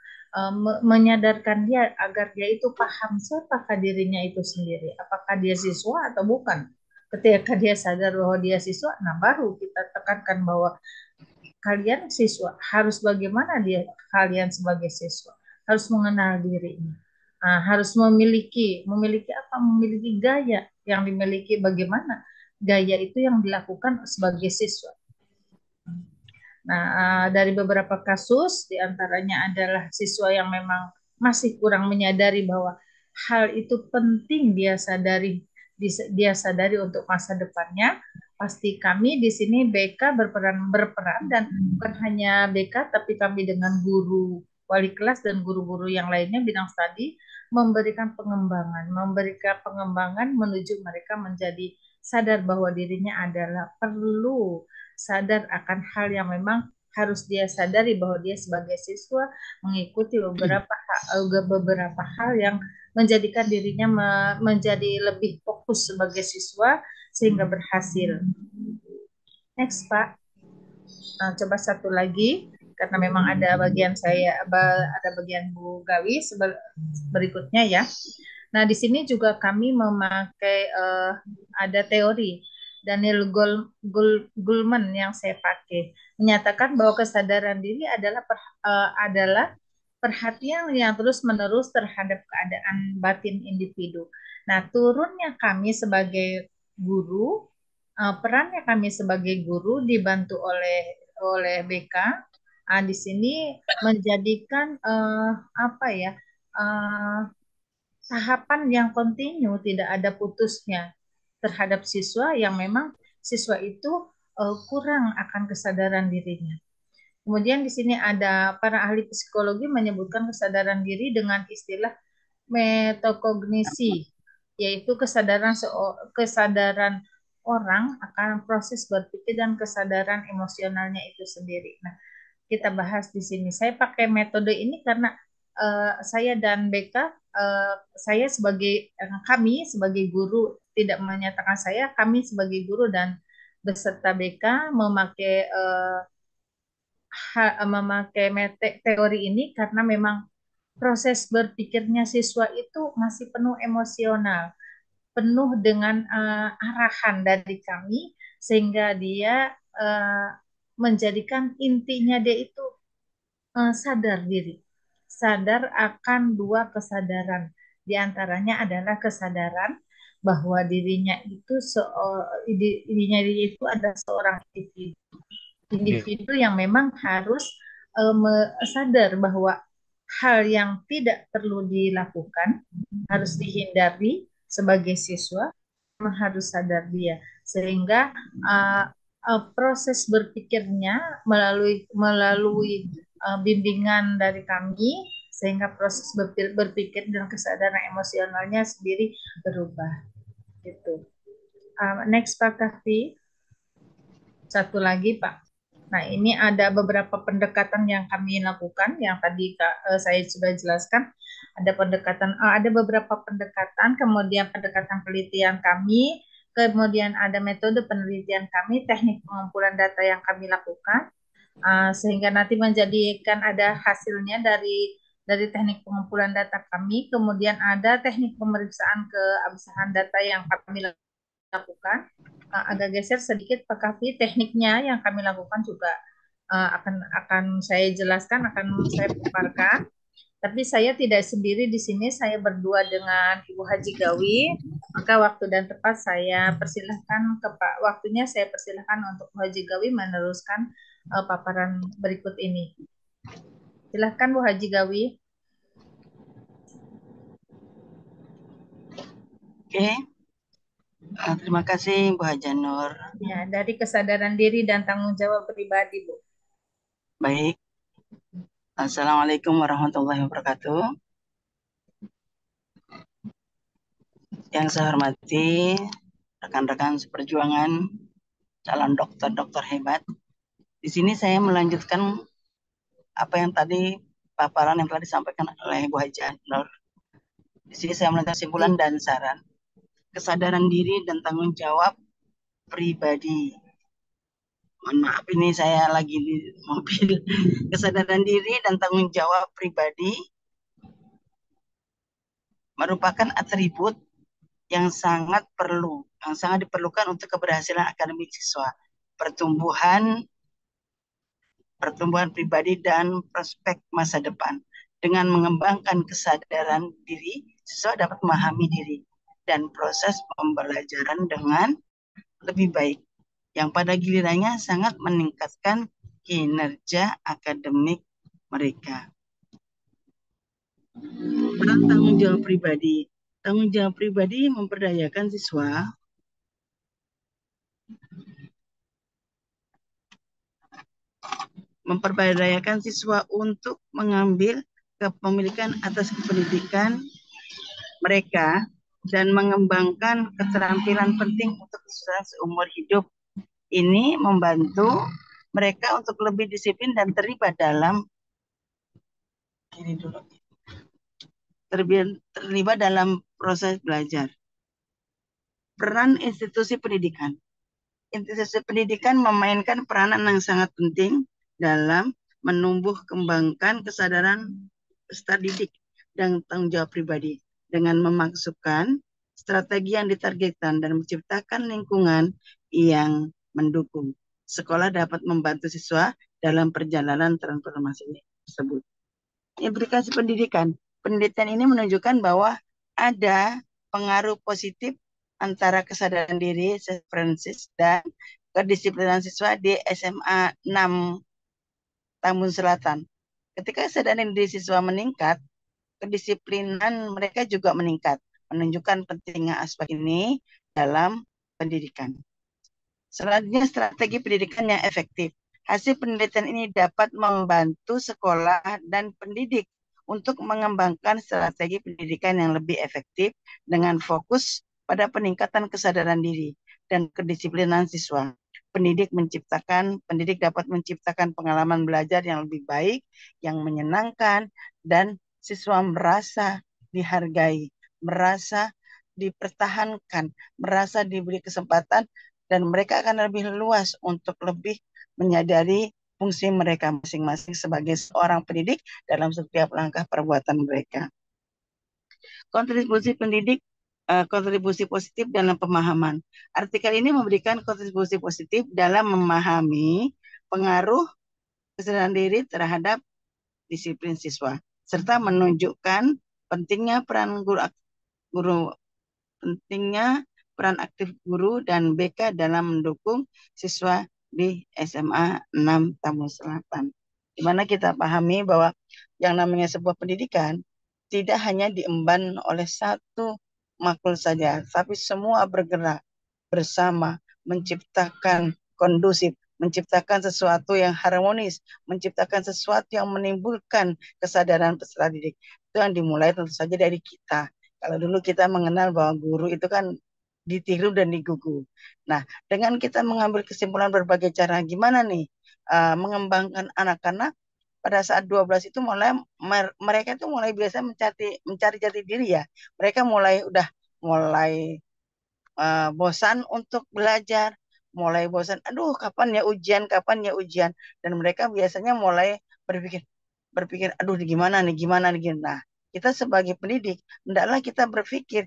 S6: Menyadarkan dia agar dia itu paham siapakah dirinya itu sendiri. Apakah dia siswa atau bukan. Ketika dia sadar bahwa dia siswa, nah baru kita tekankan bahwa kalian siswa, harus bagaimana kalian sebagai siswa, harus mengenal dirinya. Nah, harus memiliki apa? Memiliki gaya yang dimiliki, bagaimana gaya itu yang dilakukan sebagai siswa. Nah, dari beberapa kasus, diantaranya adalah siswa yang memang masih kurang menyadari bahwa hal itu penting dia sadari untuk masa depannya. Pasti kami di sini BK berperan dan bukan hanya BK, tapi kami dengan guru wali kelas dan guru-guru yang lainnya bidang studi memberikan pengembangan menuju mereka menjadi sadar bahwa dirinya adalah perlu sadar akan hal yang memang harus dia sadari, bahwa dia sebagai siswa mengikuti beberapa hal yang menjadikan dirinya menjadi lebih fokus sebagai siswa sehingga berhasil. Next, Pak. Nah, coba satu lagi, karena memang ada bagian Bu Gawi berikutnya ya. Nah, di sini juga kami memakai ada teori Daniel Goleman yang saya pakai, menyatakan bahwa kesadaran diri adalah perhatian yang terus-menerus terhadap keadaan batin individu. Nah, turunnya kami sebagai guru, perannya kami sebagai guru dibantu oleh BK, di sini menjadikan tahapan yang kontinu, tidak ada putusnya terhadap siswa yang memang siswa itu kurang akan kesadaran dirinya. Kemudian di sini ada para ahli psikologi menyebutkan kesadaran diri dengan istilah metakognisi, yaitu kesadaran orang akan proses berpikir dan kesadaran emosionalnya itu sendiri. Nah, kita bahas di sini. Saya pakai metode ini karena saya dan BK, kami sebagai guru, tidak menyatakan kami sebagai guru dan beserta BK memakai teori ini karena memang proses berpikirnya siswa itu masih penuh emosional, penuh dengan arahan dari kami, sehingga dia menjadikan intinya dia itu sadar diri, sadar akan dua kesadaran. Di antaranya adalah kesadaran bahwa dirinya itu adalah seorang individu yang memang harus sadar bahwa hal yang tidak perlu dilakukan harus dihindari sebagai siswa, memang harus sadar dia, sehingga proses berpikirnya melalui bimbingan dari kami sehingga proses berpikir dan kesadaran emosionalnya sendiri berubah gitu. Next Pak Kahfi, satu lagi Pak. Nah, ini ada beberapa pendekatan yang kami lakukan yang tadi saya sudah jelaskan. Ada beberapa pendekatan, kemudian pendekatan penelitian kami, kemudian ada metode penelitian kami, teknik pengumpulan data yang kami lakukan, sehingga nanti menjadikan ada hasilnya dari teknik pengumpulan data kami, kemudian ada teknik pemeriksaan keabsahan data yang kami lakukan. Agak geser sedikit Pak Kavi, tekniknya yang kami lakukan juga akan saya jelaskan, akan saya paparkan. Tapi saya tidak sendiri di sini, saya berdua dengan Ibu Haji Gawi. Maka waktu dan tepat saya persilahkan waktunya saya persilahkan untuk Bu Haji Gawi meneruskan paparan berikut ini. Silahkan Bu Haji Gawi.
S4: Oke. Terima kasih Bu Haja Nur.
S6: Ya, dari kesadaran diri dan tanggung jawab pribadi, Bu.
S4: Baik. Assalamualaikum warahmatullahi wabarakatuh. Yang saya hormati rekan-rekan seperjuangan, calon dokter-dokter hebat. Di sini saya melanjutkan apa yang tadi paparan yang telah disampaikan oleh Bu Haja Nur. Di sini saya melanjutkan kesimpulan dan saran. Kesadaran diri dan tanggung jawab pribadi. Mohon maaf, ini saya lagi di mobil. Kesadaran diri dan tanggung jawab pribadi merupakan atribut yang sangat diperlukan untuk keberhasilan akademik siswa, pertumbuhan pribadi dan prospek masa depan. Dengan mengembangkan kesadaran diri, siswa dapat memahami diri dan proses pembelajaran dengan lebih baik, yang pada gilirannya sangat meningkatkan kinerja akademik mereka. Peran tanggung jawab pribadi. Tanggung jawab pribadi memperdayakan siswa untuk mengambil kepemilikan atas pendidikan mereka dan mengembangkan keterampilan penting untuk kesuksesan seumur hidup. Ini membantu mereka untuk lebih disiplin dan terlibat dalam proses belajar. Peran institusi pendidikan. Institusi pendidikan memainkan peranan yang sangat penting dalam menumbuh kembangkan kesadaran peserta didik dan tanggung jawab pribadi dengan memasukkan strategi yang ditargetkan dan menciptakan lingkungan yang mendukung. Sekolah dapat membantu siswa dalam perjalanan transformasi tersebut. Implikasi pendidikan. Penelitian ini menunjukkan bahwa ada pengaruh positif antara kesadaran diri Francis dan kedisiplinan siswa di SMA 6 Tambun Selatan. Ketika kesadaran diri siswa meningkat, kedisiplinan mereka juga meningkat, menunjukkan pentingnya aspek ini dalam pendidikan. Selanjutnya, strategi pendidikan yang efektif. Hasil penelitian ini dapat membantu sekolah dan pendidik untuk mengembangkan strategi pendidikan yang lebih efektif dengan fokus pada peningkatan kesadaran diri dan kedisiplinan siswa. Pendidik dapat menciptakan pengalaman belajar yang lebih baik, yang menyenangkan, dan siswa merasa dihargai, merasa dipertahankan, merasa diberi kesempatan, dan mereka akan lebih luas untuk lebih menyadari fungsi mereka masing-masing sebagai seorang pendidik dalam setiap langkah perbuatan mereka. Kontribusi pendidik, kontribusi positif dalam pemahaman. Artikel ini memberikan kontribusi positif dalam memahami pengaruh kesadaran diri terhadap disiplin siswa, serta menunjukkan pentingnya peran aktif guru dan BK dalam mendukung siswa di SMA 6 Tambun Selatan. Di mana kita pahami bahwa yang namanya sebuah pendidikan tidak hanya diemban oleh satu makhluk saja, tapi semua bergerak bersama menciptakan kondusif menciptakan sesuatu yang harmonis, menciptakan sesuatu yang menimbulkan kesadaran peserta didik. Itu yang dimulai tentu saja dari kita. Kalau dulu kita mengenal bahwa guru itu kan ditiru dan digugu. Nah, dengan kita mengambil kesimpulan berbagai cara, gimana nih mengembangkan anak-anak pada saat 12 itu mulai mereka itu mulai biasa mencari jati diri ya. Mereka mulai bosan untuk belajar, mulai bosan, aduh kapan ya ujian, dan mereka biasanya mulai berpikir, aduh gimana nih. Nah, kita sebagai pendidik, hendaklah kita berpikir,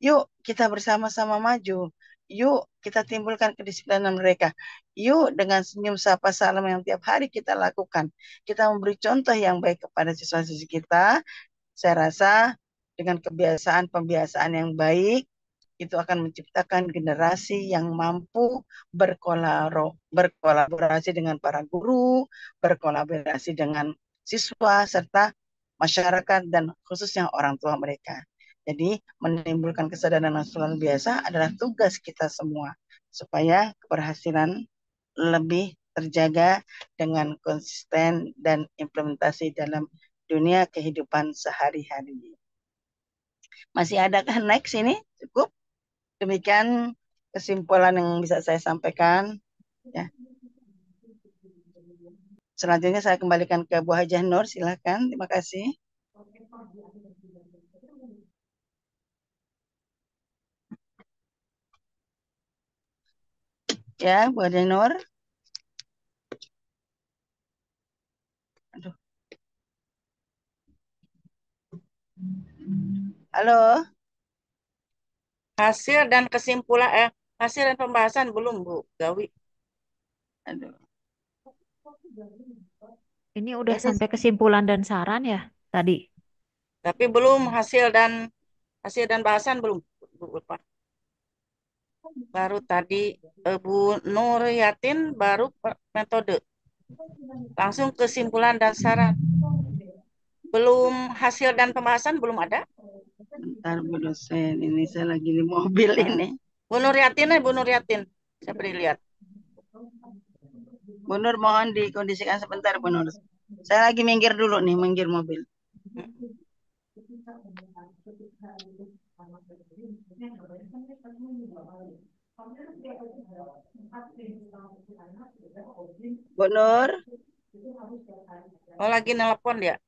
S4: yuk kita bersama-sama maju, yuk kita timbulkan kedisiplinan mereka, yuk dengan senyum sapa salam yang tiap hari kita lakukan, kita memberi contoh yang baik kepada siswa-siswi kita. Saya rasa dengan pembiasaan yang baik, itu akan menciptakan generasi yang mampu berkolaborasi dengan para guru, berkolaborasi dengan siswa, serta masyarakat, dan khususnya orang tua mereka. Jadi menimbulkan kesadaran nasional biasa adalah tugas kita semua, supaya keberhasilan lebih terjaga dengan konsisten dan implementasi dalam dunia kehidupan sehari-hari. Masih adakah next ini? Cukup? Demikian kesimpulan yang bisa saya sampaikan. Ya. Selanjutnya saya kembalikan ke Bu Hajah Nur, silakan. Terima kasih. Ya, Bu Hajah Nur. Aduh. Halo.
S7: Hasil dan pembahasan belum, Bu Gawi.
S4: Aduh.
S3: Ini udah sampai kesimpulan dan saran ya tadi.
S7: Tapi belum hasil dan bahasan belum, Bu. Baru tadi Bu Nur Yatin baru metode. Langsung kesimpulan dan saran. Belum hasil dan pembahasan belum ada.
S4: Bentar Bu dosen, ini saya lagi di mobil ini.
S7: Bu Nur Yatin. Saya beri lihat.
S4: Bu Nur mohon dikondisikan sebentar Bu Nur. Saya lagi minggir dulu nih, minggir mobil. Bu Nur.
S7: Oh, lagi nelpon dia.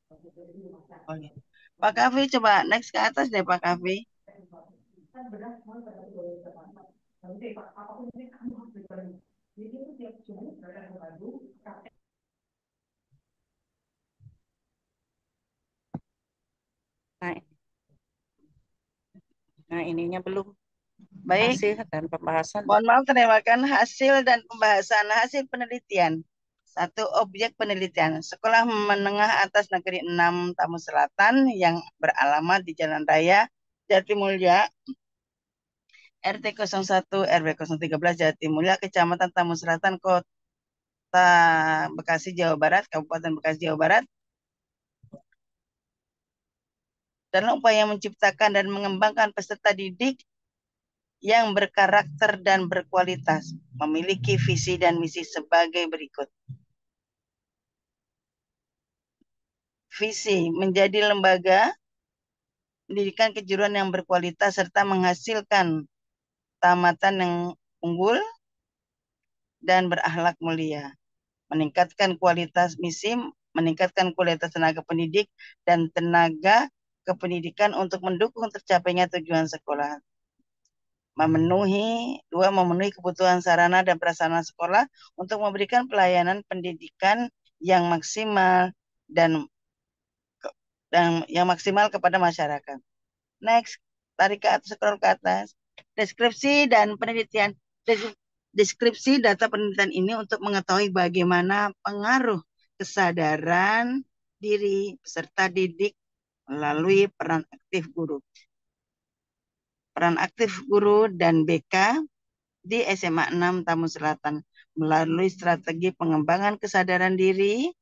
S4: Oke. Pak Kavi coba next ke atas deh Pak Kavi.
S7: Nah, ininya belum.
S4: Baik.
S7: Hasil dan pembahasan.
S4: Mohon maaf, terjemahkan hasil dan pembahasan hasil penelitian. Satu objek penelitian, Sekolah Menengah Atas Negeri 6 Tamu Selatan yang beralamat di Jalan Raya Jatimulya, RT 01 RW 013 Jatimulya, Kecamatan Tamu Selatan, Kota Bekasi, Jawa Barat, Kabupaten Bekasi, Jawa Barat. Dalam upaya menciptakan dan mengembangkan peserta didik yang berkarakter dan berkualitas, memiliki visi dan misi sebagai berikut. Visi, menjadi lembaga pendidikan kejuruan yang berkualitas serta menghasilkan tamatan yang unggul dan berakhlak mulia. Meningkatkan kualitas misi, meningkatkan kualitas tenaga pendidik dan tenaga kependidikan untuk mendukung tercapainya tujuan sekolah. Memenuhi kebutuhan sarana dan prasarana sekolah untuk memberikan pelayanan pendidikan yang maksimal dan yang maksimal kepada masyarakat. Next, tarik ke atas, scroll ke atas. Deskripsi dan penelitian. Deskripsi data penelitian ini untuk mengetahui bagaimana pengaruh kesadaran diri peserta didik melalui peran aktif guru. Peran aktif guru dan BK di SMA 6 Tamu Selatan melalui strategi pengembangan kesadaran diri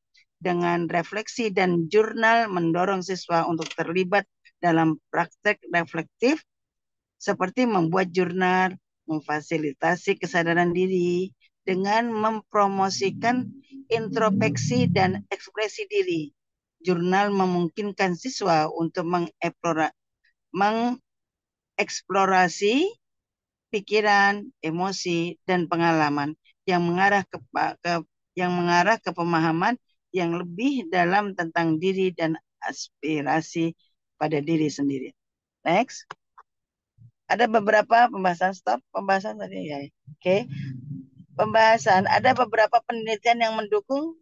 S4: dengan refleksi dan jurnal mendorong siswa untuk terlibat dalam praktek reflektif seperti membuat jurnal, memfasilitasi kesadaran diri, dengan mempromosikan introspeksi dan ekspresi diri. Jurnal memungkinkan siswa untuk mengeksplorasi pikiran, emosi, dan pengalaman yang mengarah ke pemahaman yang lebih dalam tentang diri dan aspirasi pada diri sendiri. Next. Ada beberapa pembahasan, stop pembahasan tadi ya. Oke. Pembahasan, ada beberapa penelitian yang mendukung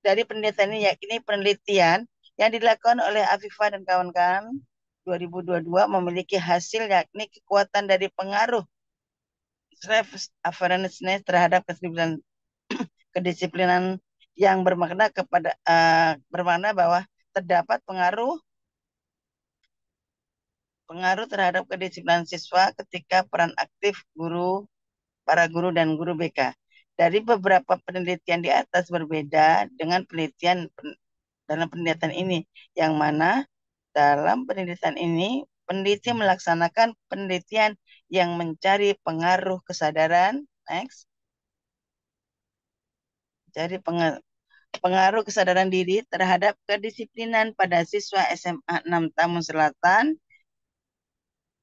S4: dari penelitian ini, yakni penelitian yang dilakukan oleh Afifah dan kawan-kawan 2022 memiliki hasil yakni kekuatan dari pengaruh self-awareness terhadap kedisiplinan yang bermakna bahwa terdapat pengaruh terhadap kedisiplinan siswa ketika peran aktif para guru dan guru BK. Dari beberapa penelitian di atas berbeda dengan dalam penelitian ini, yang mana dalam penelitian ini peneliti melaksanakan penelitian yang mencari pengaruh kesadaran, next, jadi pengaruh kesadaran diri terhadap kedisiplinan pada siswa SMA 6 Tambun Selatan,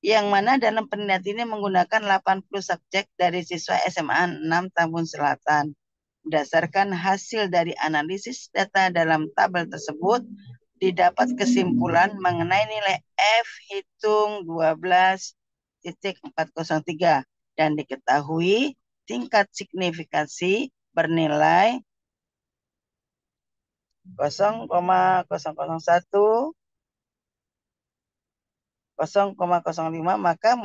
S4: yang mana dalam penelitian ini menggunakan 80 subjek dari siswa SMA 6 Tambun Selatan. Berdasarkan hasil dari analisis data dalam tabel tersebut, didapat kesimpulan mengenai nilai F hitung 12.403 dan diketahui tingkat signifikansi bernilai 0,001 0,05, maka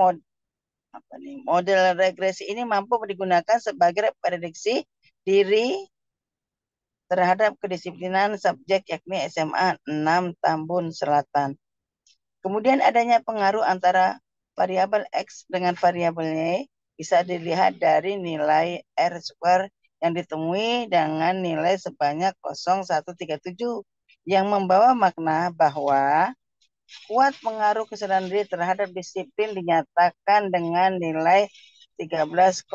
S4: model regresi ini mampu digunakan sebagai prediksi diri terhadap kedisiplinan subjek yakni SMA 6 Tambun Selatan. Kemudian adanya pengaruh antara variabel X dengan variabel Y bisa dilihat dari nilai R² yang ditemui dengan nilai sebanyak 0,137 yang membawa makna bahwa kuat pengaruh kesadaran diri terhadap disiplin dinyatakan dengan nilai 13,7%.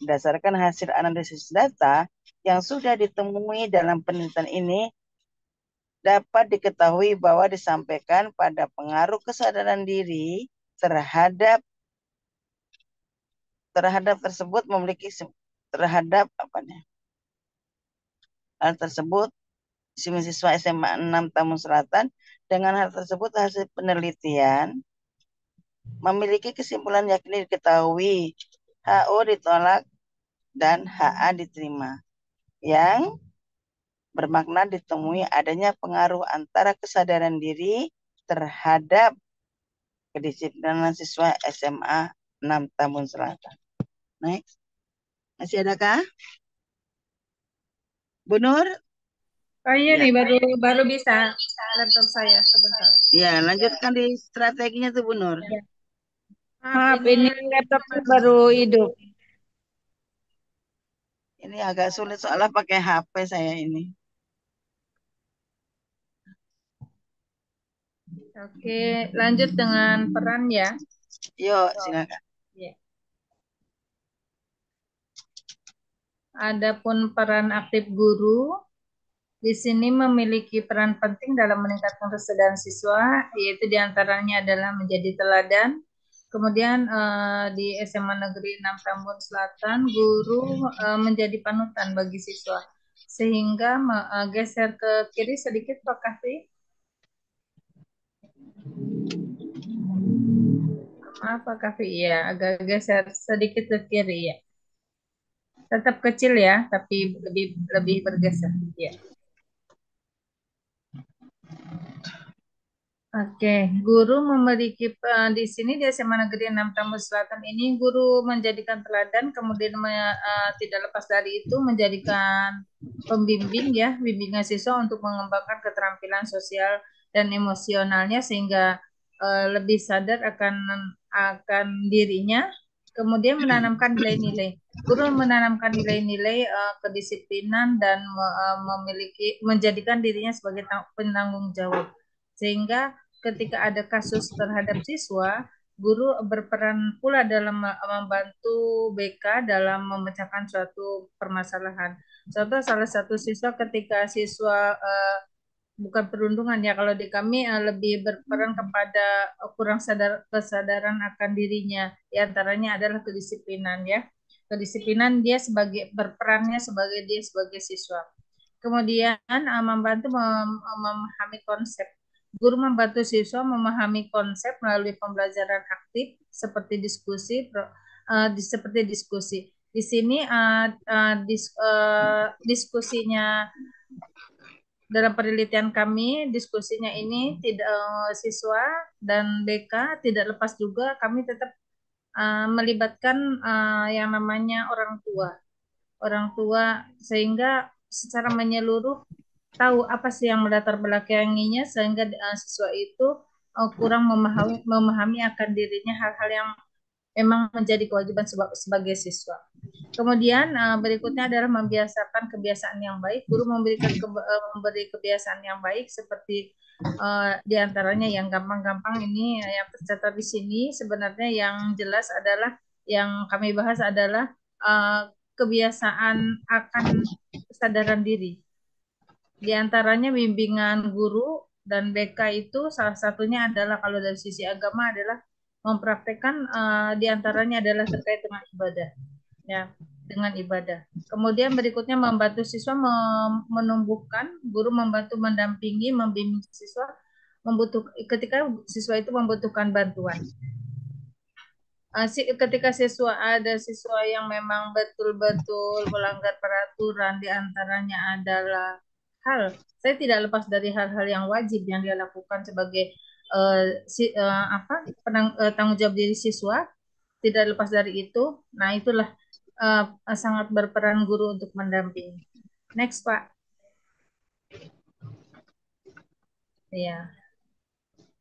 S4: Berdasarkan hasil analisis data yang sudah ditemui dalam penelitian ini, dapat diketahui bahwa disampaikan pada pengaruh kesadaran diri terhadap tersebut memiliki terhadap hal tersebut siswa SMA 6 Tambun Selatan. Dengan hal tersebut hasil penelitian memiliki kesimpulan yakni diketahui HO ditolak dan HA diterima, yang bermakna ditemui adanya pengaruh antara kesadaran diri terhadap kedisiplinan siswa SMA 6 Tambun Selatan. Next. Masih adakah? Bu Nur?
S6: Oh iya nih, baru bisa laptop saya sebentar.
S4: Ya, lanjutkan di strateginya tuh Bu Nur.
S6: Ya. Maaf, ini laptop baru hidup.
S4: Ini agak sulit soalnya pakai HP saya ini.
S6: Oke, lanjut dengan peran ya.
S4: Yuk, silakan.
S6: Ya. Adapun peran aktif guru di sini memiliki peran penting dalam meningkatkan kesadaran siswa, yaitu diantaranya adalah menjadi teladan. Kemudian di SMA Negeri 6 Tambun Selatan, guru menjadi panutan bagi siswa, sehingga geser ke kiri sedikit Pak Kafi. Maaf Pak Kafi, ya agak geser sedikit ke kiri ya. Tetap kecil ya, tapi lebih bergeser ya. Oke, guru memiliki di sini di SMA Negeri 6 Tambun Selatan ini guru menjadikan teladan, kemudian tidak lepas dari itu menjadikan pembimbing ya, bimbingan siswa untuk mengembangkan keterampilan sosial dan emosionalnya sehingga lebih sadar akan dirinya, kemudian menanamkan nilai-nilai. Guru menanamkan nilai-nilai kedisiplinan dan menjadikan dirinya sebagai penanggung jawab, sehingga ketika ada kasus terhadap siswa, guru berperan pula dalam membantu BK dalam memecahkan suatu permasalahan. Contoh salah satu siswa ketika siswa bukan perundungan ya kalau di kami lebih berperan kepada kurang kesadaran akan dirinya. Di antaranya adalah kedisiplinan ya. Kedisiplinan dia sebagai berperannya sebagai dia sebagai siswa. Kemudian membantu memahami konsep. Guru membantu siswa memahami konsep melalui pembelajaran aktif seperti diskusi, seperti diskusi. Di sini diskusinya dalam penelitian kami, diskusinya ini tidak siswa dan BK tidak lepas juga kami tetap melibatkan yang namanya orang tua sehingga secara menyeluruh tahu apa sih yang melatar belakanginya sehingga siswa itu kurang memahami akan dirinya hal-hal yang memang menjadi kewajiban sebagai siswa. Kemudian berikutnya adalah membiasakan kebiasaan yang baik. Guru memberi kebiasaan yang baik seperti diantaranya yang gampang-gampang ini yang tercatat di sini. Sebenarnya yang jelas adalah yang kami bahas adalah kebiasaan akan kesadaran diri. Di antaranya bimbingan guru dan BK itu salah satunya adalah kalau dari sisi agama adalah mempraktekkan di antaranya adalah terkait dengan ibadah. Ya, dengan ibadah. Kemudian berikutnya membantu siswa menumbuhkan, guru membantu mendampingi, membimbing siswa ketika siswa itu membutuhkan bantuan. Ketika ada siswa yang memang betul-betul melanggar peraturan, di antaranya adalah saya tidak lepas dari hal-hal yang wajib yang dia lakukan sebagai tanggung jawab diri siswa, tidak lepas dari itu. Nah, itulah sangat berperan guru untuk mendampingi. Next, Pak. Ya.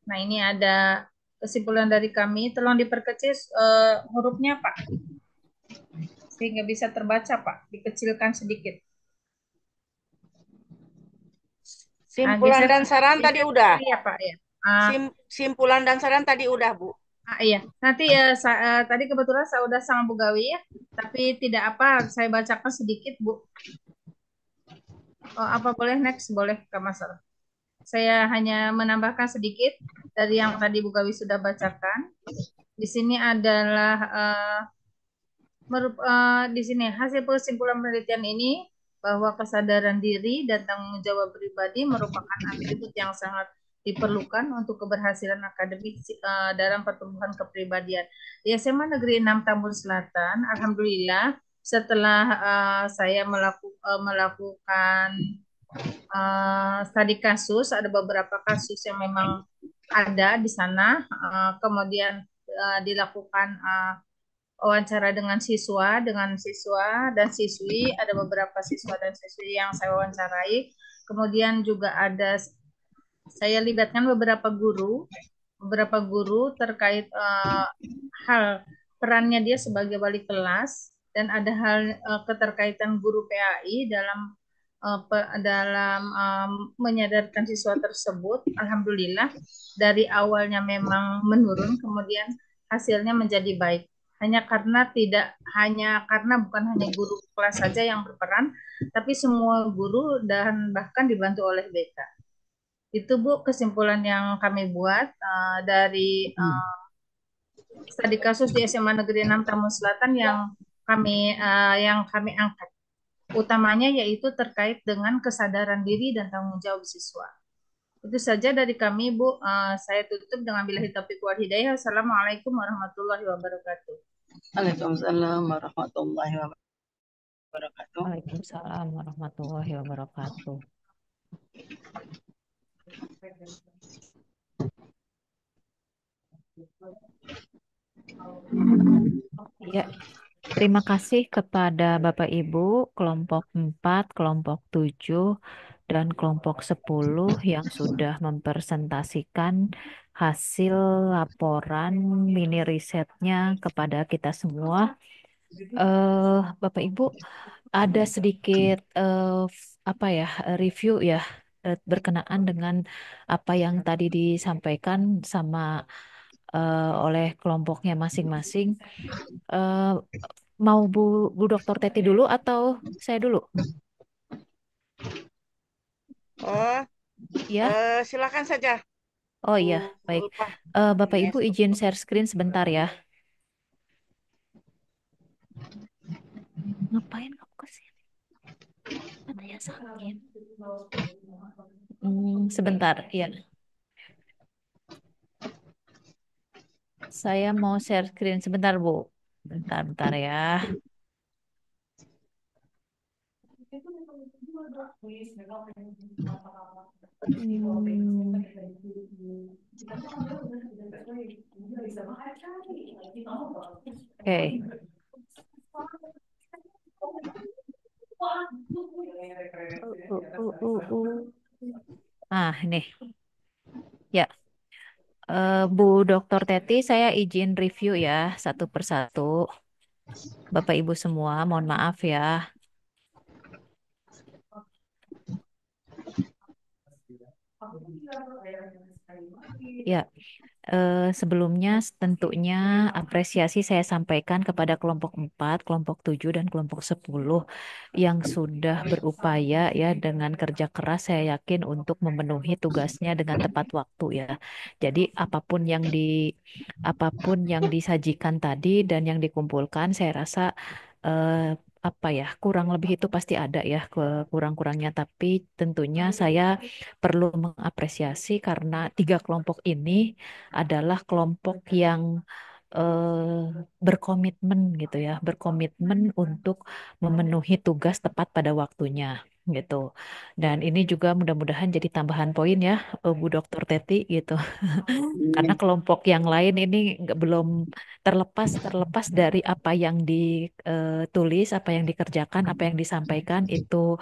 S6: Nah, ini ada kesimpulan dari kami. Tolong diperkecil hurufnya, Pak. Sehingga bisa terbaca, Pak. Dikecilkan sedikit.
S7: Simpulan dan saran tadi udah.
S6: Iya, Pak, ya.
S7: Simpulan dan saran tadi udah, Bu.
S6: Iya, nanti tadi kebetulan saya udah sama Bu Gawi ya, tapi tidak apa, saya bacakan sedikit Bu. Apa boleh next? Boleh, Kak Masar. Saya hanya menambahkan sedikit dari yang tadi Bu Gawi sudah bacakan. Di sini adalah di sini hasil kesimpulan penelitian ini bahwa kesadaran diri dan tanggung jawab pribadi merupakan atribut yang sangat diperlukan untuk keberhasilan akademik dalam pertumbuhan kepribadian. Di SMA Negeri 6 Tambun Selatan, alhamdulillah setelah saya melakukan studi kasus, ada beberapa kasus yang memang ada di sana, kemudian dilakukan wawancara dengan siswa dan siswi, ada beberapa siswa dan siswi yang saya wawancarai. Kemudian juga saya libatkan beberapa guru terkait hal perannya dia sebagai wali kelas dan ada hal keterkaitan guru PAI dalam menyadarkan siswa tersebut. Alhamdulillah dari awalnya memang menurun, kemudian hasilnya menjadi baik. Bukan hanya guru kelas saja yang berperan, tapi semua guru dan bahkan dibantu oleh BK. Itu Bu kesimpulan yang kami buat dari studi kasus di SMA Negeri 6 Tambun Selatan yang kami angkat. Utamanya yaitu terkait dengan kesadaran diri dan tanggung jawab siswa. Itu saja dari kami Bu. Saya tutup dengan billahi taufiq wal hidayah. Assalamualaikum warahmatullahi wabarakatuh.
S4: Waalaikumsalam warahmatullahi wabarakatuh.
S3: Waalaikumsalam warahmatullahi wabarakatuh. Ya, terima kasih kepada Bapak Ibu kelompok 4, kelompok 7, dan kelompok 10 yang sudah mempresentasikan hasil laporan mini risetnya kepada kita semua. Bapak Ibu, ada sedikit review ya berkenaan dengan apa yang tadi disampaikan sama oleh kelompoknya masing-masing. Eh, mau Bu Dokter Teti dulu atau saya dulu?
S7: Oh,
S3: Ya.
S7: silakan saja,
S3: Oh
S7: Bu
S3: iya, baik.
S7: Ulfa.
S3: Bapak Ibu
S7: Ines.
S3: izin share screen sebentar ya. Ngapain kamu ke sini? Katanya sakit. Sebentar, ya. Saya mau share screen sebentar, Bu. Bentar, bentar ya. Hmm. Oke. Ini. Ya, Bu Dokter Teti, saya izin review ya satu persatu. Bapak Ibu semua, mohon maaf ya. Ya, sebelumnya tentunya apresiasi saya sampaikan kepada kelompok 4, kelompok 7, dan kelompok 10 yang sudah berupaya ya dengan kerja keras saya yakin untuk memenuhi tugasnya dengan tepat waktu ya. Jadi apapun yang disajikan tadi dan yang dikumpulkan saya rasa eh, apa ya kurang lebih itu pasti ada ya kurang-kurangnya, tapi tentunya saya perlu mengapresiasi karena tiga kelompok ini adalah kelompok yang berkomitmen gitu ya, berkomitmen untuk memenuhi tugas tepat pada waktunya gitu. Dan ini juga mudah-mudahan jadi tambahan poin ya, Bu Dokter Teti gitu. Karena kelompok yang lain ini belum terlepas terlepas dari apa yang ditulis, apa yang dikerjakan, apa yang disampaikan itu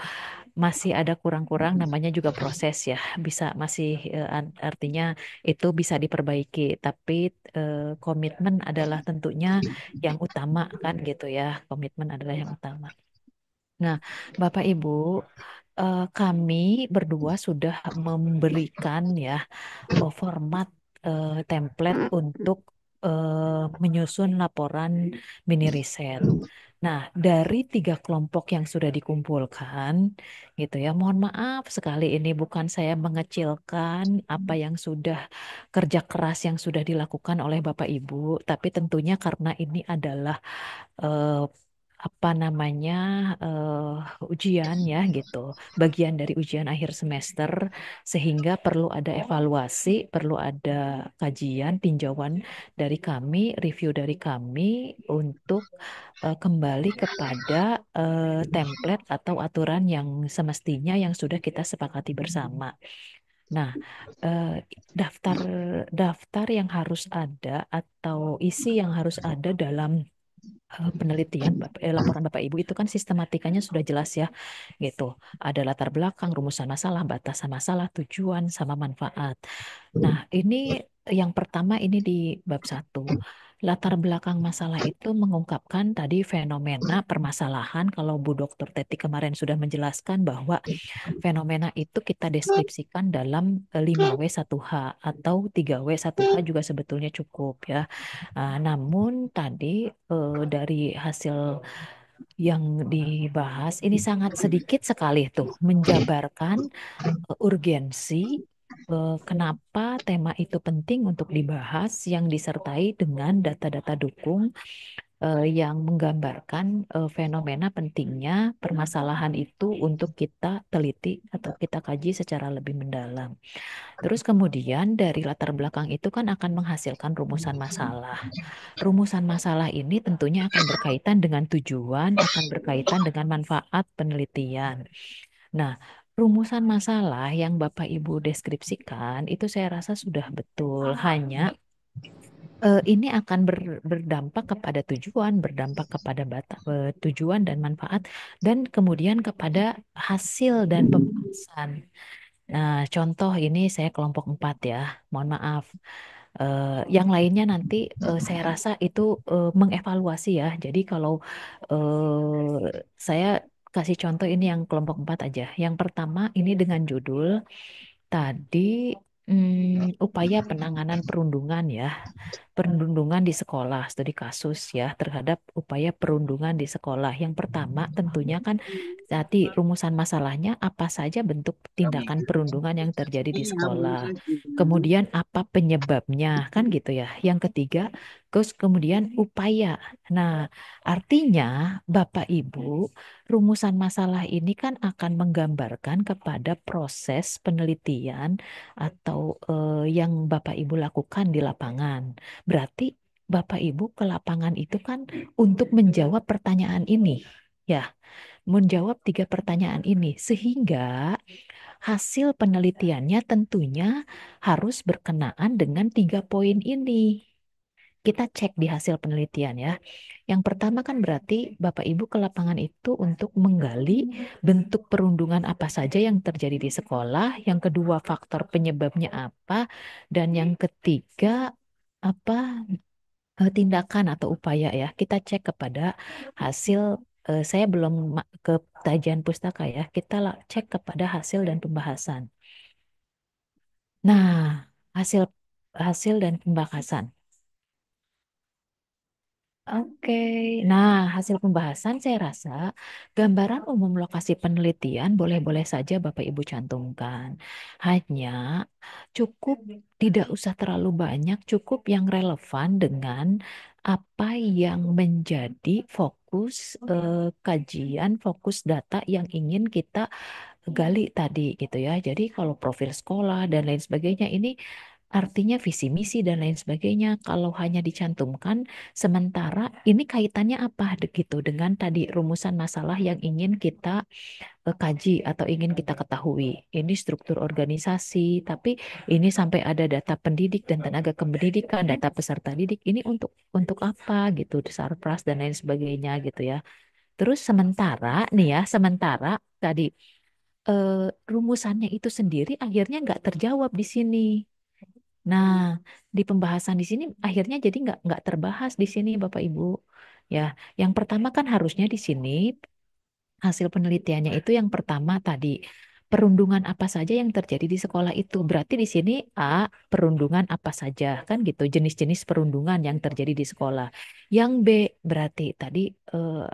S3: masih ada kurang-kurang, namanya juga proses ya, bisa masih artinya itu bisa diperbaiki, tapi komitmen adalah tentunya yang utama kan gitu ya, komitmen adalah yang utama. Nah, Bapak Ibu, kami berdua sudah memberikan ya format template untuk menyusun laporan mini riset. Nah, dari tiga kelompok yang sudah dikumpulkan, gitu ya, mohon maaf sekali ini bukan saya mengecilkan apa yang sudah kerja keras yang sudah dilakukan oleh Bapak Ibu, tapi tentunya karena ini adalah eh, apa namanya ujian ya gitu, bagian dari ujian akhir semester, sehingga perlu ada evaluasi, perlu ada kajian, tinjauan dari kami, review dari kami untuk kembali kepada template atau aturan yang semestinya yang sudah kita sepakati bersama. Nah, eh, daftar daftar yang harus ada atau isi yang harus ada dalam penelitian laporan Bapak Ibu itu kan sistematikanya sudah jelas ya gitu. Ada latar belakang, rumusan masalah, batasan masalah, tujuan sama manfaat. Nah, ini yang pertama ini di bab 1. Latar belakang masalah itu mengungkapkan tadi fenomena permasalahan, kalau Bu Dokter Teti kemarin sudah menjelaskan bahwa fenomena itu kita deskripsikan dalam 5W1H atau 3W1H juga sebetulnya cukup ya. Namun tadi dari hasil yang dibahas ini sangat sedikit sekali tuh menjabarkan urgensi kenapa tema itu penting untuk dibahas yang disertai dengan data-data dukung yang menggambarkan fenomena pentingnya permasalahan itu untuk kita teliti atau kita kaji secara lebih mendalam. Terus kemudian dari latar belakang itu kan akan menghasilkan rumusan masalah. Rumusan masalah ini tentunya akan berkaitan dengan tujuan, akan berkaitan dengan manfaat penelitian. Nah, rumusan masalah yang Bapak Ibu deskripsikan itu saya rasa sudah betul. Hanya ini akan berdampak kepada tujuan, berdampak kepada tujuan dan manfaat, dan kemudian kepada hasil dan pembahasan. Nah, contoh ini saya kelompok 4 ya, mohon maaf. Yang lainnya nanti saya rasa itu mengevaluasi ya. Jadi kalau saya kasih contoh ini yang kelompok 4 aja. Yang pertama ini dengan judul tadi upaya penanganan perundungan ya. Perundungan di sekolah, studi kasus ya terhadap upaya perundungan di sekolah. Yang pertama tentunya kan tadi rumusan masalahnya apa saja bentuk tindakan perundungan yang terjadi di sekolah. Kemudian apa penyebabnya kan gitu ya. Yang ketiga, terus kemudian upaya. Nah, artinya Bapak Ibu, rumusan masalah ini kan akan menggambarkan kepada proses penelitian atau yang Bapak Ibu lakukan di lapangan. Berarti Bapak Ibu ke lapangan itu kan untuk menjawab pertanyaan ini. Ya, menjawab tiga pertanyaan ini. Sehingga hasil penelitiannya tentunya harus berkenaan dengan tiga poin ini. Kita cek di hasil penelitian ya. Yang pertama kan berarti Bapak Ibu ke lapangan itu untuk menggali bentuk perundungan apa saja yang terjadi di sekolah. Yang kedua faktor penyebabnya apa. Dan yang ketiga apa tindakan atau upaya ya. Kita cek kepada hasil saya belum ke tajian pustaka ya. Kita cek kepada hasil dan pembahasan. Nah, hasil hasil dan pembahasan. Oke, nah hasil pembahasan saya rasa gambaran umum lokasi penelitian boleh-boleh saja Bapak Ibu cantumkan. Hanya cukup tidak usah terlalu banyak, cukup yang relevan dengan apa yang menjadi fokus kajian, fokus data yang ingin kita gali tadi gitu ya. Jadi kalau profil sekolah dan lain sebagainya ini artinya visi misi dan lain sebagainya kalau hanya dicantumkan sementara ini kaitannya apa gitu dengan tadi rumusan masalah yang ingin kita kaji atau ingin kita ketahui. Ini struktur organisasi, tapi ini sampai ada data pendidik dan tenaga kependidikan, data peserta didik. Ini untuk apa gitu, sarpras dan lain sebagainya gitu ya. Terus sementara nih ya, sementara tadi eh, rumusannya itu sendiri akhirnya nggak terjawab di sini. Nah, di pembahasan di sini akhirnya jadi nggak terbahas di sini Bapak Ibu. Ya, yang pertama kan harusnya di sini hasil penelitiannya itu yang pertama tadi perundungan apa saja yang terjadi di sekolah itu. Berarti di sini A, perundungan apa saja kan gitu, jenis-jenis perundungan yang terjadi di sekolah. Yang B berarti tadi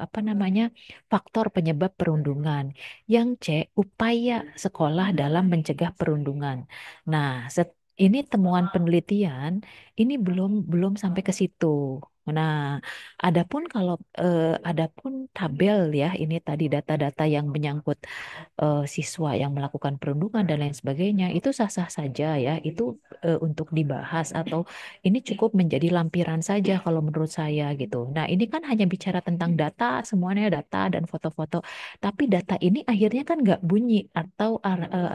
S3: apa namanya? Faktor penyebab perundungan. Yang C, upaya sekolah dalam mencegah perundungan. Nah, ini temuan penelitian ini belum belum sampai ke situ. Nah, adapun tabel ya, ini tadi data-data yang menyangkut siswa yang melakukan perundungan dan lain sebagainya, itu sah-sah saja ya, itu untuk dibahas atau ini cukup menjadi lampiran saja kalau menurut saya gitu. Nah, ini kan hanya bicara tentang data, semuanya data dan foto-foto, tapi data ini akhirnya kan nggak bunyi atau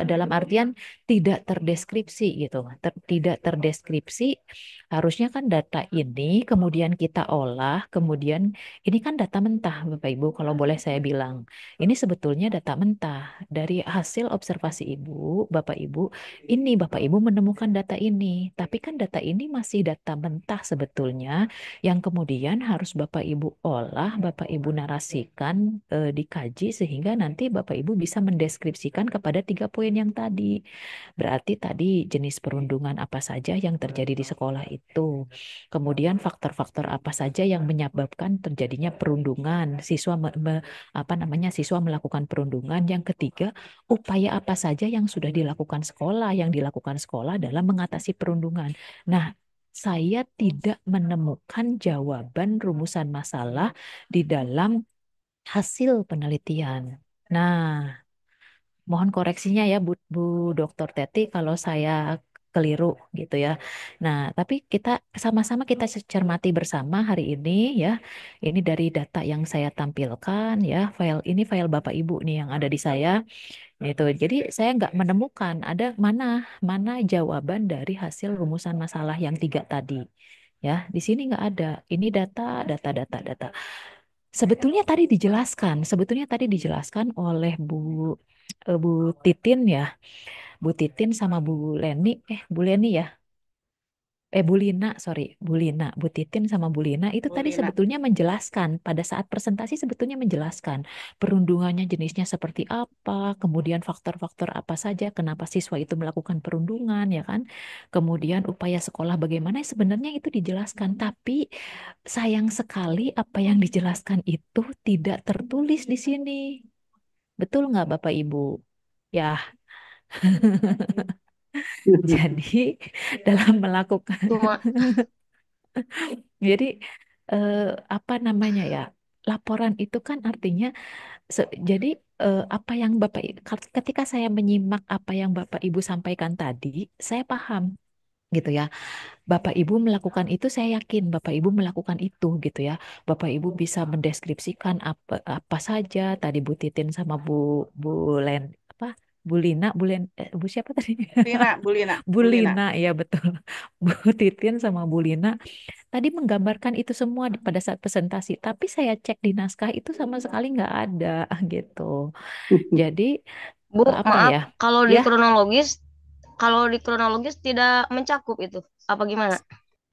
S3: dalam artian tidak terdeskripsi gitu, tidak terdeskripsi. Harusnya kan data ini kemudian kita olah, kemudian ini kan data mentah, Bapak Ibu, kalau boleh saya bilang. Ini sebetulnya data mentah. Dari hasil observasi Ibu, Bapak Ibu, ini Bapak Ibu menemukan data ini. Tapi kan data ini masih data mentah sebetulnya, yang kemudian harus Bapak Ibu olah, Bapak Ibu narasikan, dikaji, sehingga nanti Bapak Ibu bisa mendeskripsikan kepada tiga poin yang tadi. Berarti tadi jenis perundungan apa saja yang terjadi di sekolah itu. Kemudian faktor-faktor apa saja yang menyebabkan terjadinya perundungan. Apa namanya siswa melakukan perundungan. Yang ketiga, upaya apa saja yang sudah dilakukan sekolah dalam mengatasi perundungan. Nah, saya tidak menemukan jawaban rumusan masalah di dalam hasil penelitian. Nah, mohon koreksinya ya Bu Dokter Teti kalau saya keliru gitu ya. Nah, tapi sama-sama kita cermati bersama hari ini ya. Ini dari data yang saya tampilkan ya. File Bapak Ibu nih yang ada di saya. Itu. Jadi saya nggak menemukan ada mana mana jawaban dari hasil rumusan masalah yang tiga tadi. Ya, di sini nggak ada. Ini data, data, data, data. Sebetulnya tadi dijelaskan oleh Bu Titin ya, Bu Titin sama Bu Leni ya. Bu Lina, sorry, Bu Lina, Bu Titin sama Bu Lina itu
S7: Bu
S3: tadi
S7: Lina.
S3: sebetulnya menjelaskan pada saat presentasi sebetulnya menjelaskan perundungannya jenisnya seperti apa, kemudian faktor-faktor apa saja kenapa siswa itu melakukan perundungan ya kan, kemudian upaya sekolah bagaimana sebenarnya itu dijelaskan, tapi sayang sekali apa yang dijelaskan itu tidak tertulis di sini. Betul nggak Bapak Ibu? Ya, jadi dalam melakukan
S1: Cuma
S3: Jadi eh, apa namanya ya? Laporan itu kan artinya jadi apa yang ketika saya menyimak apa yang Bapak Ibu sampaikan tadi, saya paham gitu ya. Bapak Ibu melakukan itu, saya yakin Bapak Ibu melakukan itu gitu ya. Bapak Ibu bisa mendeskripsikan apa apa saja tadi Bu Titin sama Bu Len apa Bu Lina, Bu siapa tadi?
S7: Lina, Bu Lina,
S3: Bu
S7: Bu Lina.
S3: Lina, ya betul. Bu Titin sama Bu Lina tadi menggambarkan itu semua pada saat presentasi, tapi saya cek di naskah itu sama sekali nggak ada gitu. Jadi
S1: Bu,
S3: apa
S1: maaf
S3: ya?
S1: kalau
S3: Ya,
S1: di kronologis tidak mencakup itu. Apa gimana?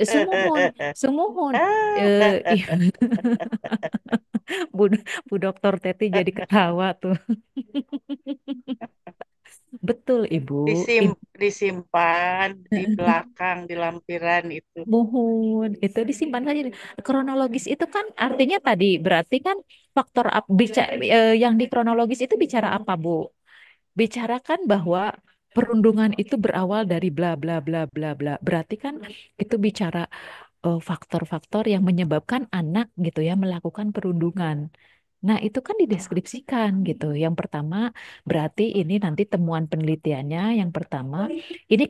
S3: sumuhun, sumuhun. Iya, Bu, Bu Dokter Teti jadi ketawa tuh. Betul, Ibu.
S7: Disim, disimpan di belakang, di lampiran itu.
S3: Mohon itu disimpan saja. Kronologis itu kan artinya tadi berarti kan faktor yang di kronologis itu bicara apa, Bu? Bicarakan bahwa perundungan itu berawal dari bla bla bla bla bla. Berarti kan itu bicara faktor-faktor yang menyebabkan anak gitu ya melakukan perundungan. Nah, itu kan dideskripsikan gitu. Yang pertama berarti ini nanti temuan penelitiannya. Yang pertama ini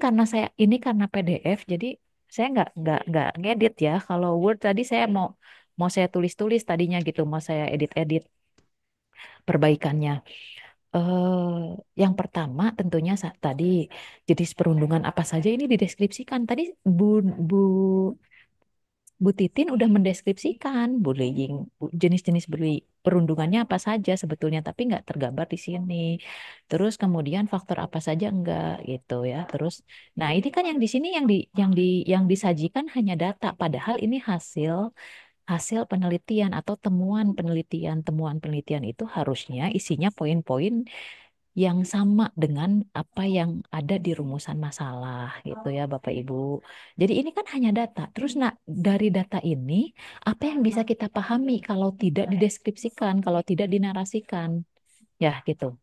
S3: karena PDF, jadi saya nggak ngedit ya. Kalau Word tadi saya mau mau saya tulis-tulis tadinya gitu, mau saya edit-edit perbaikannya. Yang pertama tentunya tadi jenis perundungan apa saja ini dideskripsikan. Tadi Bu Bu Titin udah mendeskripsikan bullying, jenis-jenis perundungannya apa saja sebetulnya, tapi nggak tergambar di sini. Terus kemudian faktor apa saja enggak gitu ya. Terus, nah ini kan yang di sini yang disajikan hanya data, padahal ini hasil hasil penelitian atau temuan penelitian itu harusnya isinya poin-poin yang sama dengan apa yang ada di rumusan masalah gitu ya Bapak Ibu. Jadi ini kan hanya data. Terus nah dari data ini apa yang bisa kita pahami kalau tidak dideskripsikan, kalau tidak dinarasikan? Ya gitu.